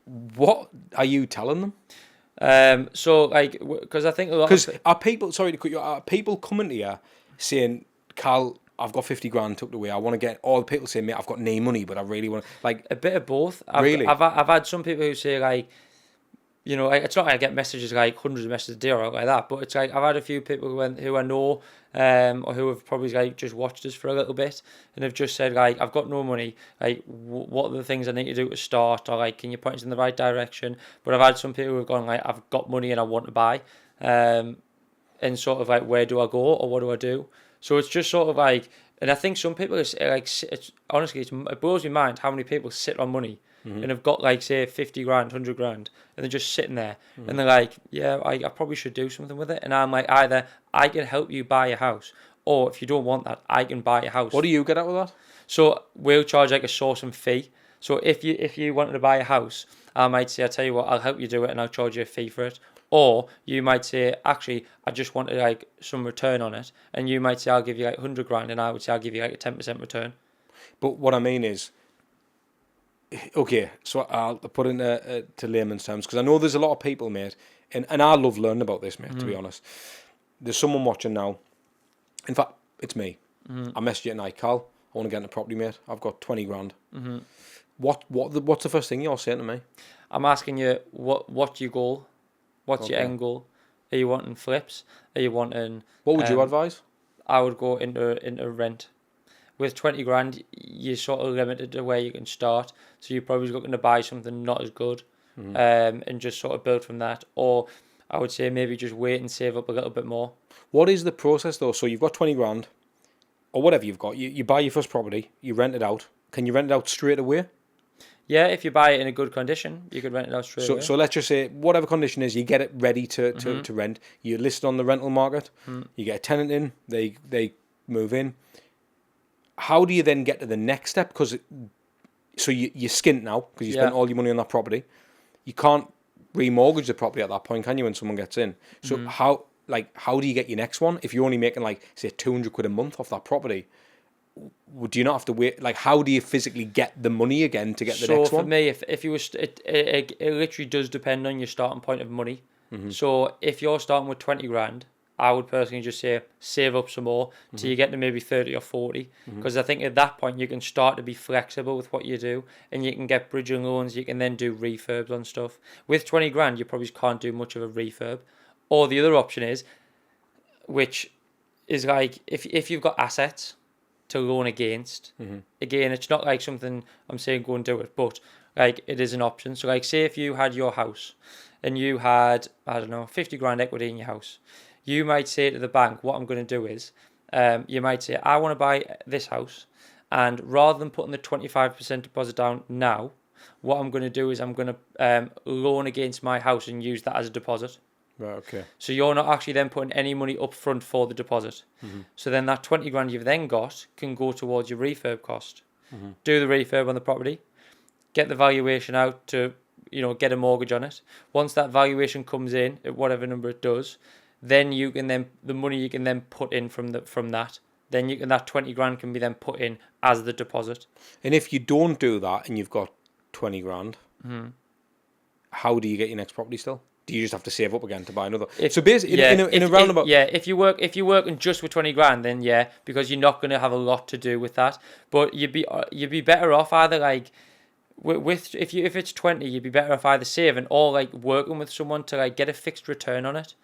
What are you telling them? So like, because I think a lot. Because are people, sorry to cut you, are people coming to you saying, Cal, I've got 50 grand tucked away, I want to get, all the people say, mate, I've got no money, but I really want to, like, a bit of both. Really? I've had some people who say, like, you know, it's not like I get messages, like hundreds of messages a day or like that, but it's like I've had a few people who I know, or who have probably like just watched us for a little bit and have just said, like, I've got no money, like, what are the things I need to do to start, or like, can you point us in the right direction? But I've had some people who've gone, like, I've got money and I want to buy, and sort of like, where do I go or what do I do? So it's just sort of like, and I think some people are like, honestly, it blows my mind how many people sit on money and have got, like, say 50 grand, 100 grand, and they're just sitting there and they're like, yeah, I probably should do something with it. And I'm like, either I can help you buy a house, or if you don't want that, I can buy a house. What do you get out of that? So we'll charge like a sourcing fee. So if you wanted to buy a house, I might say, I'll tell you what, I'll help you do it and I'll charge you a fee for it. Or you might say, actually, I just wanted like some return on it. And you might say, I'll give you like 100 grand, and I would say, I'll give you like a 10% return. But what I mean is, okay, so I'll put it to layman's terms, because I know there's a lot of people, mate, and I love learning about this, mate, to be honest. There's someone watching now. In fact, it's me. I messaged you at night, Cal, I want to get into property, mate. I've got 20 grand. What's the first thing you're saying to me? I'm asking you, what's your goal? What's your end goal? Are you wanting flips? Are you wanting... What would you advise? I would go into rent. With 20 grand, you're sort of limited to where you can start. So you're probably looking to buy something not as good, and just sort of build from that. Or I would say maybe just wait and save up a little bit more. What is the process though? So you've got 20 grand, or whatever you've got. You buy your first property, you rent it out. Can you rent it out straight away? Yeah, if you buy it in a good condition, you could rent it out straight away. So let's just say whatever condition is, you get it ready to rent. You list it on the rental market. You get a tenant in. They move in. How do you then get to the next step? Because you're skint now because you spent all your money on that property. You can't remortgage the property at that point, can you? When someone gets in, so how do you get your next one if you're only making like say 200 quid a month off that property? Would you not have to wait? Like, how do you physically get the money again to get the next one? So for me, if you was, it literally does depend on your starting point of money. So if you're starting with 20 grand, I would personally just say save up some more till you get to maybe 30 or 40. Because I think at that point you can start to be flexible with what you do, and you can get bridging loans. You can then do refurbs on stuff. With 20 grand, you probably can't do much of a refurb. Or the other option is, which is like if you've got assets to loan against. Again, it's not like something I'm saying go and do it, but like it is an option. So like say if you had your house and you had, I don't know, 50 grand equity in your house, you might say to the bank, what I'm going to do is, you might say, I want to buy this house, and rather than putting the 25% deposit down now, what I'm going to do is I'm going to loan against my house and use that as a deposit. Right, okay. So you're not actually then putting any money up front for the deposit. So then that 20 grand you've then got can go towards your refurb cost. Do the refurb on the property, get the valuation out to, get a mortgage on it. Once that valuation comes in at whatever number it does, then the money you can then put in from that. Then that 20 grand can be then put in as the deposit. And if you don't do that and you've got 20 grand, how do you get your next property still? Do you just have to save up again to buy another? So basically, in a roundabout... if you're working just with 20 grand, then yeah, because you're not going to have a lot to do with that. But you'd be better off either like with if it's 20, you'd be better off either saving or like working with someone to like get a fixed return on it,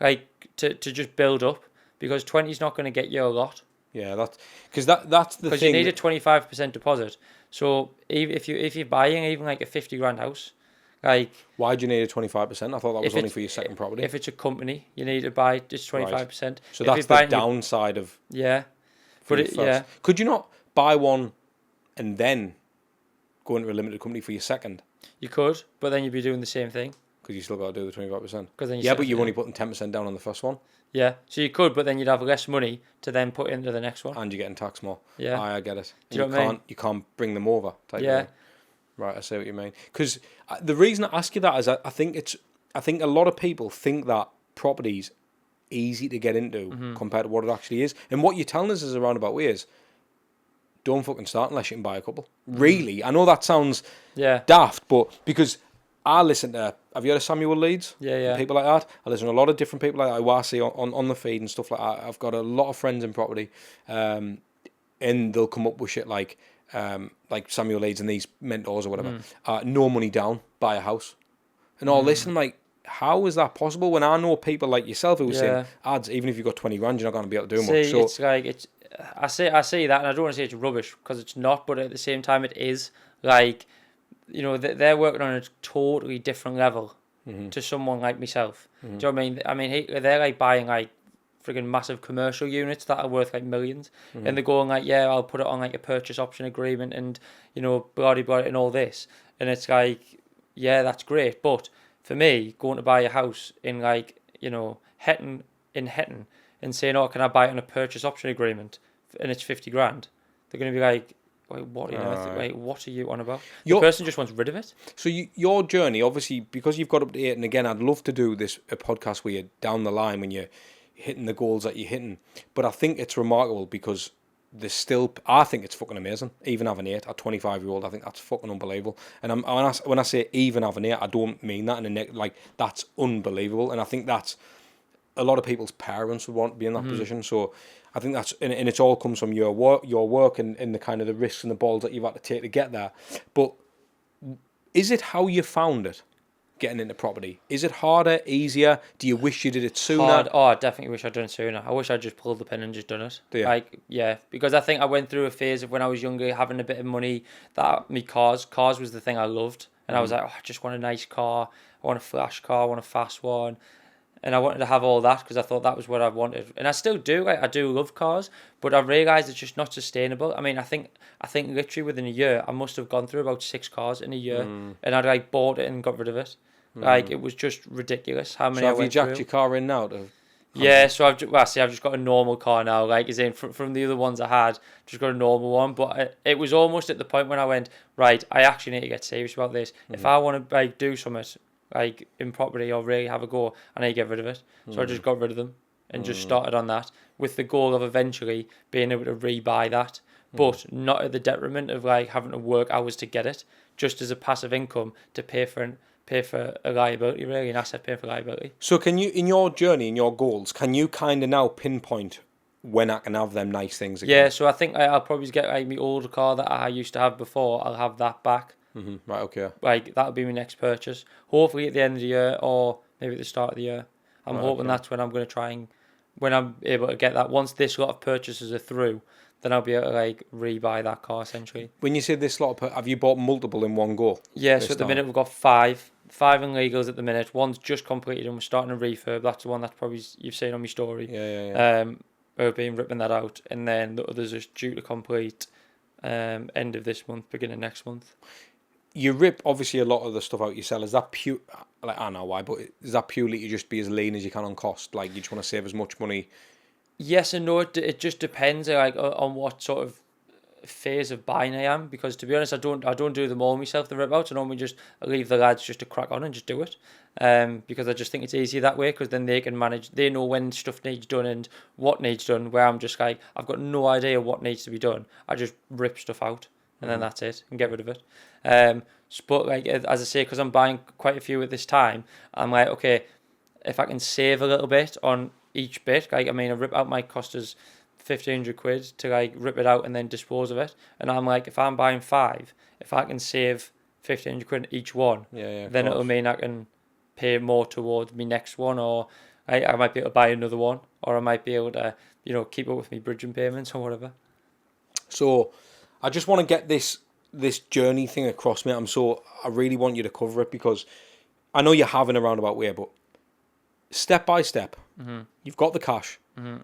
like to just build up, because 20 is not going to get you a lot. Yeah, that's the thing. Because you need a 25% deposit. So if you're buying even like a 50 grand house. Like, why do you need a 25%? I thought that was only for your second property. If it's a company, you need to buy just 25%. Right. So that's the downside of... Yeah. But could you not buy one and then go into a limited company for your second? You could, but then you'd be doing the same thing. Because you still got to do the 25%. But you're only putting 10% down on the first one. Yeah, so you could, but then you'd have less money to then put into the next one. And you're getting taxed more. Yeah. I get it. Do you know what I mean? You can't bring them over. Right, I see what you mean. Because the reason I ask you that is I think a lot of people think that property's easy to get into compared to what it actually is. And what you're telling us is a roundabout way is, don't fucking start unless you can buy a couple. Really, I know that sounds daft, but because I listen to, have you heard of Samuel Leeds? Yeah. People like that. I listen to a lot of different people like that who I see on the feed and stuff like that. I've got a lot of friends in property, and they'll come up with shit like Samuel Leeds and these mentors or whatever, no money down, buy a house. And all this, and I'm like, how is that possible when I know people like yourself who are saying, ads, even if you've got 20 grand, you're not going to be able to do much. So it's like, I say that, and I don't want to say it's rubbish, because it's not, but at the same time it is. Like, they're working on a totally different level to someone like myself. Do you know what I mean? I mean, they're like buying like friggin' massive commercial units that are worth like millions, and they're going like, yeah, I'll put it on like a purchase option agreement, and blah blah and all this, and it's like, yeah, that's great, but for me, going to buy a house in like Hetton and saying, oh, can I buy it on a purchase option agreement, and it's 50 grand, they're going to be like, wait, what? Wait, what are you on about? The person just wants rid of it. So your journey, obviously, because you've got up to 8, and again, I'd love to do a podcast where you're down the line when you're hitting the goals that you're hitting, but I think it's remarkable because I think it's fucking amazing. Even having 8 at 25-year-old, I think that's fucking unbelievable. And when I say even having 8, I don't mean that in a like, that's unbelievable. And I think that's a lot of people's parents would want to be in that position. So I think that's, and it all comes from your work and the kind of the risks and the balls that you've had to take to get there. But is it how you found it? getting into property? Is it harder, easier? Do you wish you did it sooner? Hard. Oh, I definitely wish I'd done it sooner. I wish I'd just pulled the pin and just done it. Do you? Like, yeah, because I think I went through a phase of when I was younger, having a bit of money, that me cars was the thing I loved. And I was like, oh, I just want a nice car. I want a flash car. I want a fast one. And I wanted to have all that because I thought that was what I wanted. And I still do. Like, I do love cars, but I realised it's just not sustainable. I mean, I think literally within a year, I must have gone through about 6 cars in a year. And I'd like bought it and got rid of it. Like, it was just ridiculous how many So I have you went jacked through. your car in now? Yeah, so I've just got a normal car now. Like, as in from the other ones I had, just got a normal one. But it was almost at the point when I went, right, I actually need to get serious about this. If I want to like do something like in property or really have a go, I need to get rid of it. So I just got rid of them and just started on that with the goal of eventually being able to rebuy that, but not at the detriment of like having to work hours to get it, just as a passive income to pay for a liability, really, an asset paying for liability. So can you, in your journey, in your goals, can you kind of now pinpoint when I can have them nice things again? Yeah, so I think I'll probably get like my older car that I used to have before. I'll have that back. Right, okay. Like, that'll be my next purchase. Hopefully at the end of the year or maybe at the start of the year. I'm hoping that's when I'm going to try and, when I'm able to get that. Once this lot of purchases are through, then I'll be able to like rebuy that car essentially. When you say this lot of, have you bought multiple in one go? Yeah, so at the minute we've got five in legals at the minute. One's just completed and we're starting a refurb. That's the one that probably you've seen on my story. Yeah. We've been ripping that out, and then the others are due to complete end of this month, beginning next month. You rip obviously a lot of the stuff out you sell. Is that pure? Like, I don't know why, but is that purely to just be as lean as you can on cost? Like, you just want to save as much money? Yes and no. It just depends like on what sort of phase of buying I am, because to be honest, I don't do them all myself, the rip outs. I normally just leave the lads just to crack on and just do it, because I just think it's easier that way, because then they can manage, they know when stuff needs done and what needs done, where I'm just like, I've got no idea what needs to be done. I just rip stuff out and then that's it, and get rid of it. But like, as I say, because I'm buying quite a few at this time, I'm like, okay, if I can save a little bit on each bit, like, I mean, a rip out might cost us 1,500 quid to like rip it out and then dispose of it. And I'm like, if I'm buying 5, if I can save 1,500 quid each one, then it'll mean I can pay more towards my next one, or I might be able to buy another one, or I might be able to, keep up with my bridging payments or whatever. So I just want to get this journey thing across, mate. I really want you to cover it, because I know you're having a roundabout way, but step by step, you've got the cash,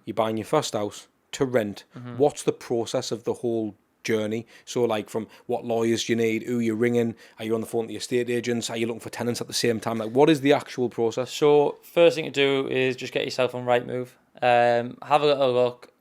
you're buying your first house to rent. What's the process of the whole journey? So like, from what lawyers do you need, who you're ringing, are you on the phone to the estate agents, are you looking for tenants at the same time? Like, what is the actual process? So first thing to do is just get yourself on Rightmove, have a little look.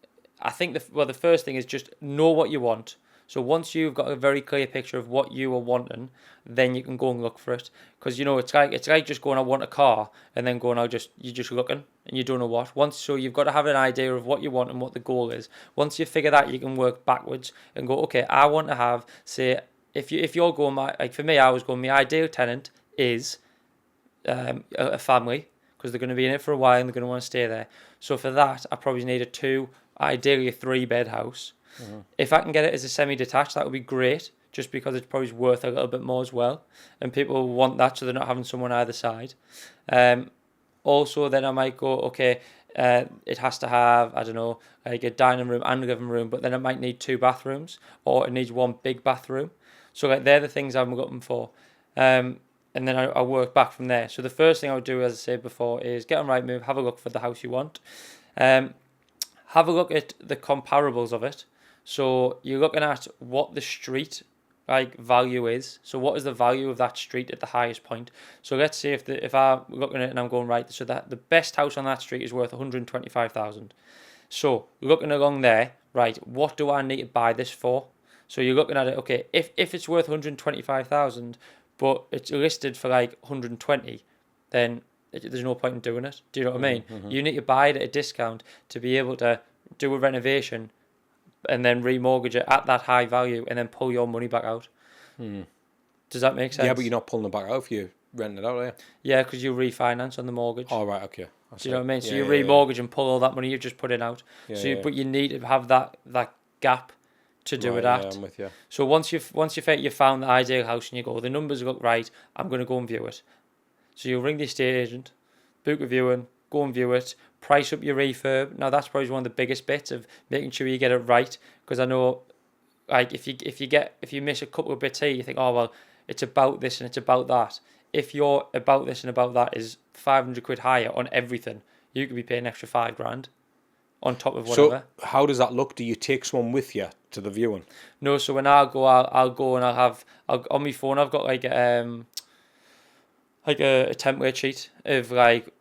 I think the first thing is just know what you want. So once you've got a very clear picture of what you are wanting, then you can go and look for it. Because it's like just going, I want a car, and then going, you're just looking and you don't know what. So you've got to have an idea of what you want and what the goal is. Once you figure that, you can work backwards and go, okay, I want to have, say, if you're going, like for me, I was going, my ideal tenant is a family, because they're going to be in it for a while and they're going to want to stay there. So for that, I probably need a 2, ideally a 3-bed house. If I can get it as a semi-detached, that would be great, just because it's probably worth a little bit more as well, and people want that, so they're not having someone either side. Also, then I might go, okay, it has to have, I don't know, like a dining room and a living room, but then it might need 2 bathrooms, or it needs 1 big bathroom. So like, they're the things I'm looking for. And then I work back from there. So the first thing I would do, as I said before, is get on Rightmove, have a look for the house you want. Have a look at the comparables of it. So you're looking at what the street like value is. So what is the value of that street at the highest point? So let's say if I'm looking at it and I'm going, right, so that the best house on that street is worth 125,000. So looking along there, right, what do I need to buy this for? So you're looking at it, okay, if it's worth 125,000, but it's listed for like 120, then there's no point in doing it. Do you know what I mean? You need to buy it at a discount to be able to do a renovation and then remortgage it at that high value and then pull your money back out. Does that make sense? Yeah, but you're not pulling it back out if you rent it out, are you? Yeah, because you refinance on the mortgage. Oh, right, okay. Do you know what I mean? So you remortgage and pull all that money you've just put in out. But you need to have that gap to do it at. Yeah, I'm with you. So once you found the ideal house and you go, the numbers look right, I'm going to go and view it. So you'll ring the estate agent, book a viewing, go and view it, price up your refurb. Now that's probably one of the biggest bits of making sure you get it right, because I know, like, if you miss a couple of bits here, you think, oh well, it's about this and it's about that. If your about this and about that is 500 quid higher on everything, you could be paying an extra $5,000 on top of whatever. So how does that look? Do you take someone with you to the viewing? No, so when I go, I'll go and I'll on my phone I've got like a template sheet of like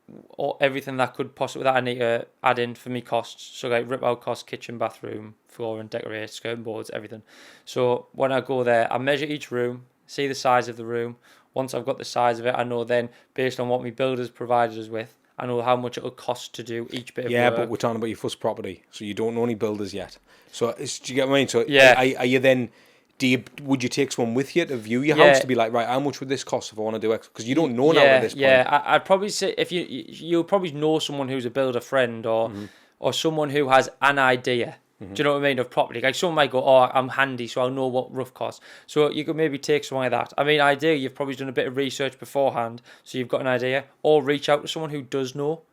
everything that could possibly that I need to add in for me costs. So like rip out costs, kitchen, bathroom, flooring, decorate, skirting boards, everything. So when I go there, I measure each room, see the size of the room. Once I've got the size of it, I know then, based on what my builders provided us with, I know how much it'll cost to do each bit of work. Yeah, but we're talking about your first property, so you don't know any builders yet. So do you get what I mean? So yeah. Are you then? Would you take someone with you to view your house to be like, right, how much would this cost if I want to do X? Because you don't know now at this point. Yeah, I'd probably say if you'll probably know someone who's a builder friend or someone who has an idea. Do you know what I mean, of property? Like someone might go, oh, I'm handy, so I'll know what rough costs. So you could maybe take someone like that. I mean, ideally, you've probably done a bit of research beforehand, so you've got an idea, or reach out to someone who does know.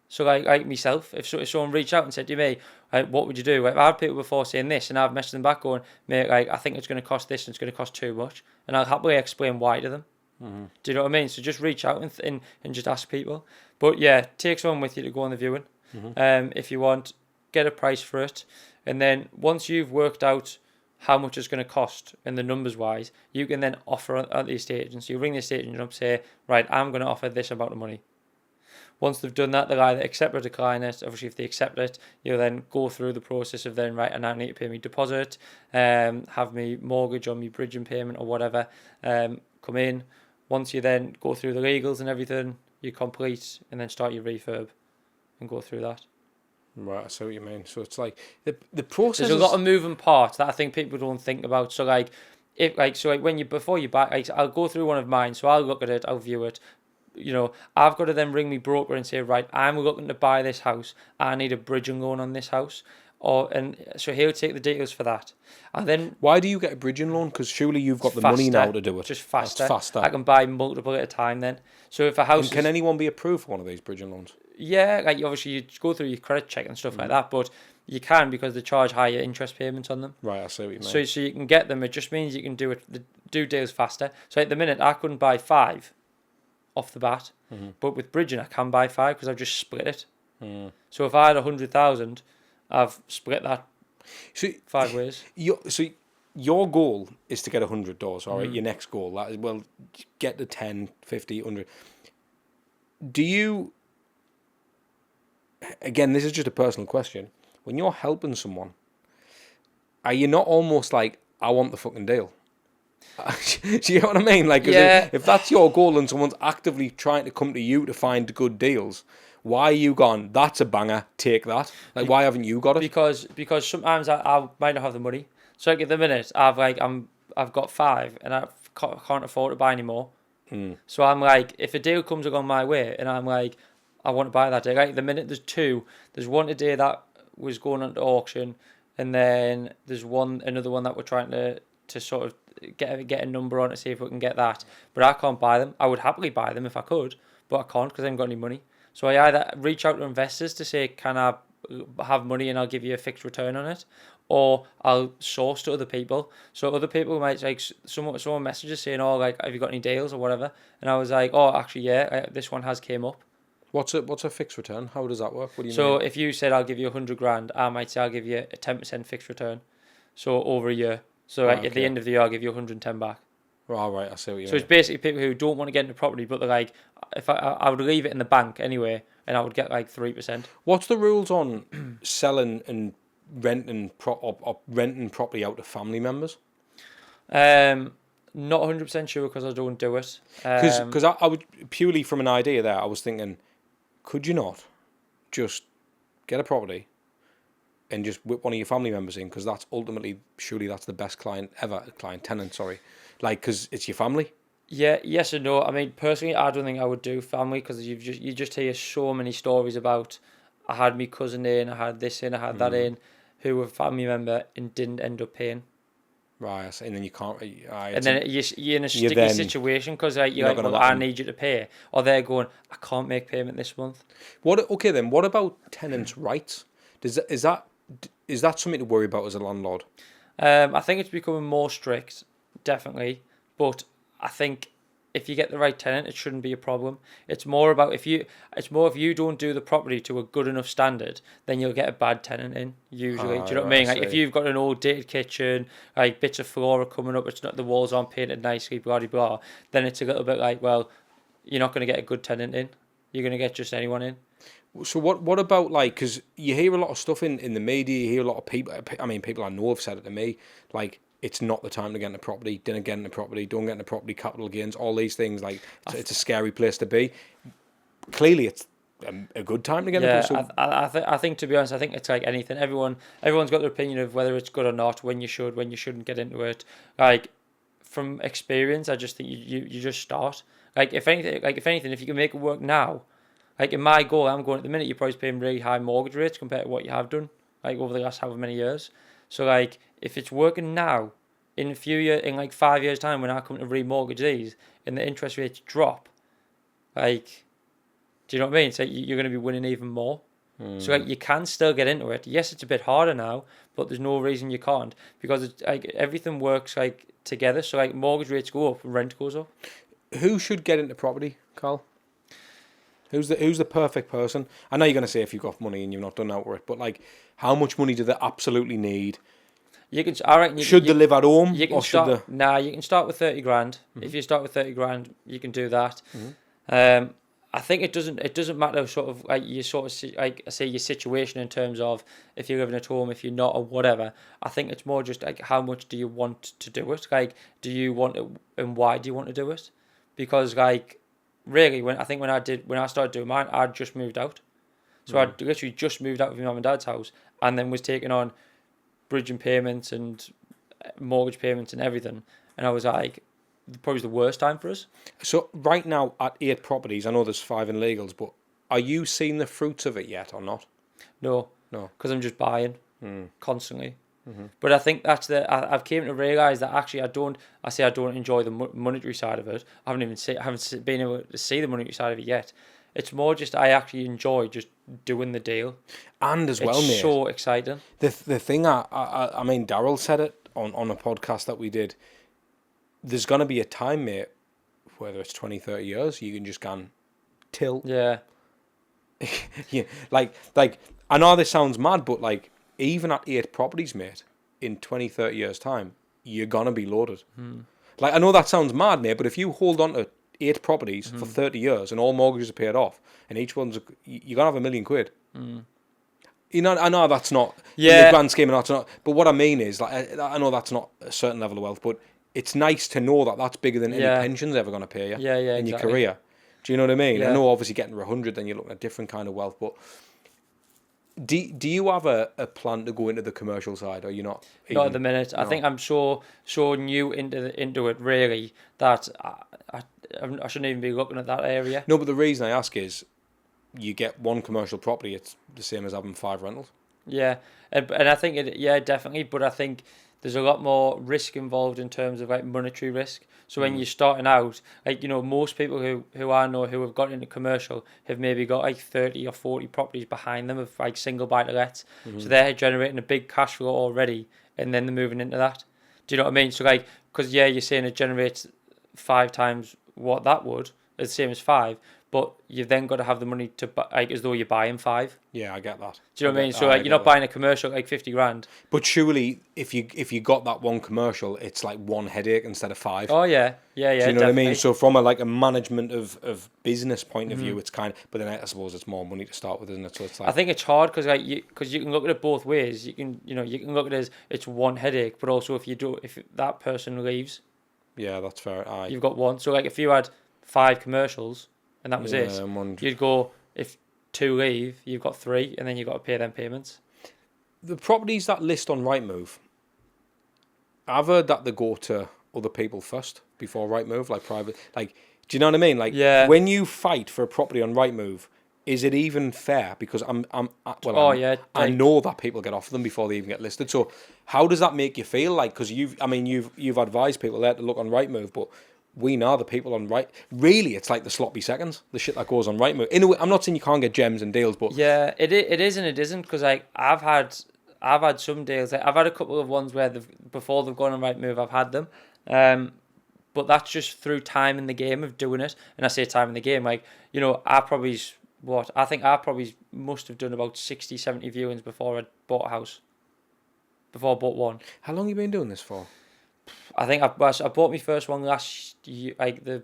So like myself, if someone reached out and said to me, like, what would you do? Like, I've had people before saying this, and I've messaged them back going, mate, like, I think it's going to cost this and it's going to cost too much. And I'll happily explain why to them. Do you know what I mean? So just reach out and just ask people. But yeah, take someone with you to go on the viewing. If you want, get a price for it. And then once you've worked out how much it's going to cost and the numbers wise, you can then offer at the estate agent. So you ring the estate agent up, say, right, I'm going to offer this amount of money. Once they've done that, they'll either accept or decline it. Obviously, if they accept it, you'll then go through the process of then, right, and I need to pay me deposit, have me mortgage or me bridging payment or whatever come in. Once you then go through the legals and everything, you complete and then start your refurb and go through that. Right, I see what you mean. So it's like the process. There's a lot of moving parts that I think people don't think about. So like, when you before you buy, like, I'll go through one of mine. So I'll look at it, I'll view it. You know, I've got to then ring me broker and say, right, I'm looking to buy this house. I need a bridging loan on this house. And so he'll take the details for that. And then why do you get a bridging loan? Because surely you've got the money now to do it. Just faster. That's faster. I can buy multiple at a time then. So if a house can anyone be approved for one of these bridging loans? Yeah, like obviously you go through your credit check and stuff like that, but you can because they charge higher interest payments on them. Right, I see what you mean. So you can get them. It just means you can do deals faster. So at the minute I couldn't buy 5 off the bat, but with bridging I can buy 5 because I've just split it. So if I had 100,000, I've split that 5 ways. Your goal is to get 100 doors, all right? Your next goal, that is, well, get to 10, 50, 100. Do you, again, this is just a personal question, when you're helping someone, are you not almost like, I want the fucking deal? Do you know what I mean? Like, if that's your goal and someone's actively trying to come to you to find good deals, why are you gone, that's a banger, take that? Like, why haven't you got it? Because sometimes I might not have the money. So like at the minute, I've got 5 and I can't afford to buy any more. So I'm like, if a deal comes along my way and I'm like, I want to buy that day. Like at the minute, there's 2. There's one today that was going on to auction, and then there's another one that we're trying to sort of get a number on to see if we can get that. But I can't buy them. I would happily buy them if I could, but I can't because I haven't got any money. So I either reach out to investors to say, can I have money and I'll give you a fixed return on it, or I'll source to other people. So other people might, like, someone messages saying, oh, like, have you got any deals or whatever? And I was like, oh, actually, yeah, this one has came up. What's a fixed return? How does that work? What do you mean? So if you said I'll give you 100 grand, I might say I'll give you a 10% fixed return. So over a year. So at the end of the year, I'll give you 110 back. All right, I see what you mean. So it's basically people who don't want to get into property, but they're like, if I would leave it in the bank anyway, and I would get like 3%. What's the rules on selling and renting property out to family members? Not 100% sure because I don't do it. Because I would, purely from an idea there, I was thinking, could you not just get a property and just whip one of your family members in? Because that's ultimately, surely that's the best tenant, sorry. Like, because it's your family. Yeah, yes and no. I mean, personally, I don't think I would do family because you just hear so many stories about, I had my cousin in, I had this in, I had that in, who were a family member and didn't end up paying. Right, I see. And then you can't. And then you're in a sticky then- situation because you're you're like, not gonna well, let I them. need you to pay, or they're going, I can't make payment this month. What? Okay, then. What about tenants' rights? Is that something to worry about as a landlord? I think it's becoming more strict, definitely. But I think if you get the right tenant, it shouldn't be a problem. It's more about if you don't do the property to a good enough standard, then you'll get a bad tenant in usually. Do you know what I mean? Like if you've got an old dated kitchen, like bits of floor are coming up, it's not the walls aren't painted nicely, blah blah blah. Then it's a little bit like, well, you're not going to get a good tenant in. You're going to get just anyone in. So what about like, because you hear a lot of stuff in the media, you hear a lot of people, I mean people I know have said it to me, like it's not the time to get into property, didn't get into property, don't get into property, capital gains, all these things, like it's a scary place to be. Clearly it's a good time to get into property. I think to be honest, I think it's like anything. Everyone's got their opinion of whether it's good or not, when you should, when you shouldn't get into it. Like from experience, I just think you just start. Like if anything, if you can make it work now. Like in my goal, I'm going at the minute. You're probably paying really high mortgage rates compared to what you have done, like over the last however many years. So like, if it's working now, in a few years, in like 5 years' time, when I come to remortgage these, and the interest rates drop, like, do you know what I mean? So you're going to be winning even more. So like, you can still get into it. Yes, it's a bit harder now, but there's no reason you can't, because it's like everything works like together. So like, mortgage rates go up, and rent goes up. Who should get into property, Carl? Who's the perfect person? I know you're going to say if you've got money and you've not done outright, but like, how much money do they absolutely need? I reckon should they live at home? You can or start. Should they... Nah, you can start with 30 grand. Mm-hmm. If you start with 30 grand, you can do that. Mm-hmm. I think it doesn't matter sort of like you sort of like I say your situation in terms of if you're living at home, if you're not, or whatever. I think it's more just like how much do you want to do it? Like, do you want it, and why do you want to do it? Because like, really, when I started doing mine, I'd just moved out. So I'd literally just moved out of my mum and dad's house, and then was taking on bridging payments and mortgage payments and everything. And I was like, probably the worst time for us. So right now at 8 properties, I know there's 5 in legals, but are you seeing the fruits of it yet or not? No, No, because I'm just buying constantly. But I think I've came to realise that actually I don't enjoy the monetary side of it. I haven't been able to see the monetary side of it yet. It's more just I actually enjoy just doing the deal. And as well, it's mate, so exciting. The thing I mean, Daryl said it on a podcast that we did. There's gonna be a time, mate, whether it's 20, 30 years, you can just go till. Yeah. Yeah, like I know this sounds mad, but like even at 8 properties, mate, in 20, 30 years time, you're gonna be loaded. Like I know that sounds mad, mate, but if you hold on to 8 properties for 30 years and all mortgages are paid off, and each one's you're gonna have £1 million. You know, I know that's not in the grand scheme, and that's not. But what I mean is, like, I know that's not a certain level of wealth, but it's nice to know that that's bigger than any pension's ever gonna pay you. In your career. Do you know what I mean? I know obviously getting to 100, then you're looking at a different kind of wealth, but. Do you have a plan to go into the commercial side, or you're not? Not at the minute. No. I think I'm so new into it really that I shouldn't even be looking at that area. No, but the reason I ask is, you get one commercial property, it's the same as having 5 rentals. Yeah, and I think definitely. But I think there's a lot more risk involved in terms of like monetary risk. So when you're starting out, like, you know, most people who I know who have got into commercial have maybe got like 30 or 40 properties behind them of like single buy-to-lets. So they're generating a big cash flow already, and then they're moving into that. Do you know what I mean? So like, because you're saying it generates 5 times what that would, it's the same as 5, but you've then got to have the money to buy, like, as though you're buying 5. Yeah, I get that. Do you know what I mean? So like, you're not buying a commercial like 50 grand. But surely, if you got that one commercial, it's like one headache instead of 5. Oh yeah. Do you know definitely. what I mean? So from a management of business point of view, it's kind of. But then I suppose it's more money to start with, isn't it? So it's like. I think it's hard because you can look at it both ways. You can look at it as it's one headache, but also if that person leaves. Yeah, that's fair. You've got one. So like if you had 5 commercials and that was it, you'd go, if 2 leave, you've got 3, and then you've got to pay them payments. The properties that list on Rightmove, I've heard that they go to other people first before Rightmove, like private. Like, do you know what I mean? Like, when you fight for a property on Rightmove, is it even fair? Because Yeah, I like, know that people get offered them before they even get listed. So how does that make you feel? Like, because you've advised people there to look on Rightmove, but we know the people on Really, it's like the sloppy seconds, the shit that goes on Rightmove. In a way, I'm not saying you can't get gems and deals, but yeah, it is and it isn't, because like I've had some deals. Like, I've had a couple of ones where before they've gone on Rightmove, I've had them. But that's just through time in the game of doing it. And I say time in the game, like, you know, I think I probably must have done about 60, 70 viewings before I bought a house. Before I bought one. how long have you been doing this for? I think I bought my first one last year, like the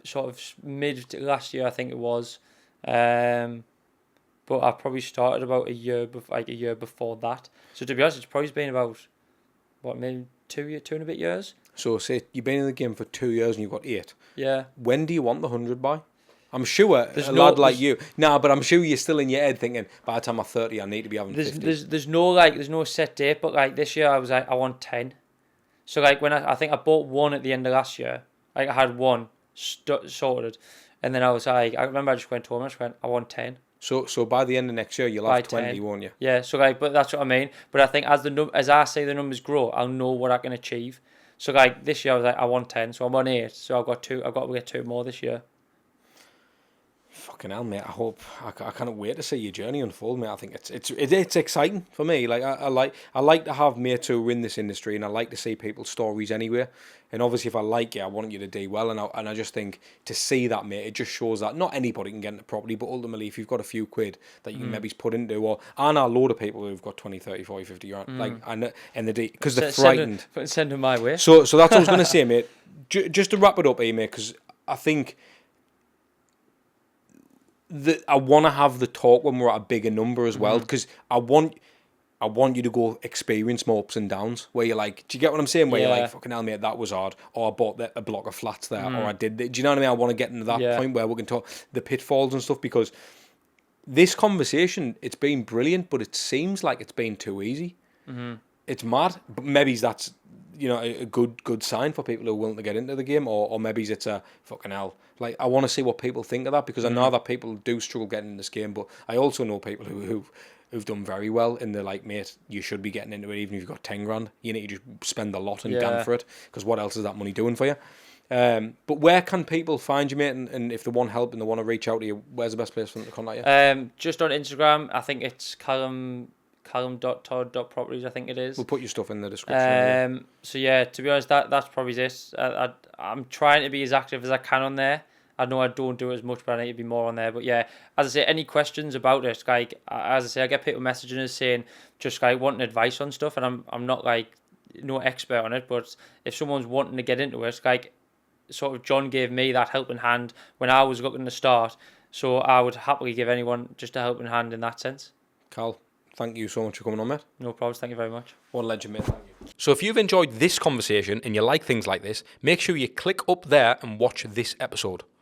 sort of mid to last year, I think it was. But I probably started about a year before that. So to be honest, it's probably been about, maybe 2 and a bit years. So say you've been in the game for 2 years and you've got 8. Yeah. When do you want the 100 by? I'm sure There's lad like you. Nah, but I'm sure you're still in your head thinking, by the time I'm 30, I need to be having 50. There's no set date, but like this year I was like, I want 10. So like when I think I bought one at the end of last year. Like I had one sorted, and then I was like, I remember I just went home and I just went, I want 10. So by the end of next year, you'll have 20, 10. Won't you? Yeah. So like, but that's what I mean. But I think as I say the numbers grow, I'll know what I can achieve. So like this year I was like, I want 10, so I'm on 8. So I've got to get 2 more this year. Fucking hell, mate! I can't wait to see your journey unfold, mate. I think it's exciting for me. Like I like to have mates who are in this industry, and I like to see people's stories anyway. And obviously, if I like you, I want you to do well. And I just think to see that, mate, it just shows that not anybody can get into property, but ultimately, if you've got a few quid that you can maybe put into, or I know a load of people who've got 20, 30, 40, 50 grand, like and because they're frightened. Send them my way. So that's what I was going to say, mate. Just to wrap it up here, mate, because I think I want to have the talk when we're at a bigger number as well, because I want you to go experience more ups and downs where you're like, do you get what I'm saying? Where you're like, fucking hell, mate, that was hard. Or I bought a block of flats there, or I did. Do you know what I mean? I want to get into that point where we can talk the pitfalls and stuff, because this conversation, it's been brilliant, but it seems like it's been too easy. It's mad, but maybe that's a good sign for people who are willing to get into the game, or maybe it's a fucking hell. Like, I want to see what people think of that, because I know that people do struggle getting in this game, but I also know people who've done very well, and they're like, mate, you should be getting into it even if you've got 10 grand. You need to just spend a lot and damn for it, because what else is that money doing for you? But where can people find you, mate? And if they want help and they want to reach out to you, where's the best place for them to contact you? Just on Instagram. I think it's Callum.Todd.properties, I think it is. We'll put your stuff in the description. So yeah, to be honest, that's probably it. I'm trying to be as active as I can on there. I know I don't do it as much, but I need to be more on there. But yeah, as I say, any questions about it, like, as I say, I get people messaging us saying just like wanting advice on stuff, and I'm not like no expert on it, but if someone's wanting to get into it, like sort of John gave me that helping hand when I was looking to start, so I would happily give anyone just a helping hand in that sense. Cal, thank you so much for coming on, mate. No problems. Thank you very much. What a legend, mate. Thank you. So if you've enjoyed this conversation and you like things like this, make sure you click up there and watch this episode.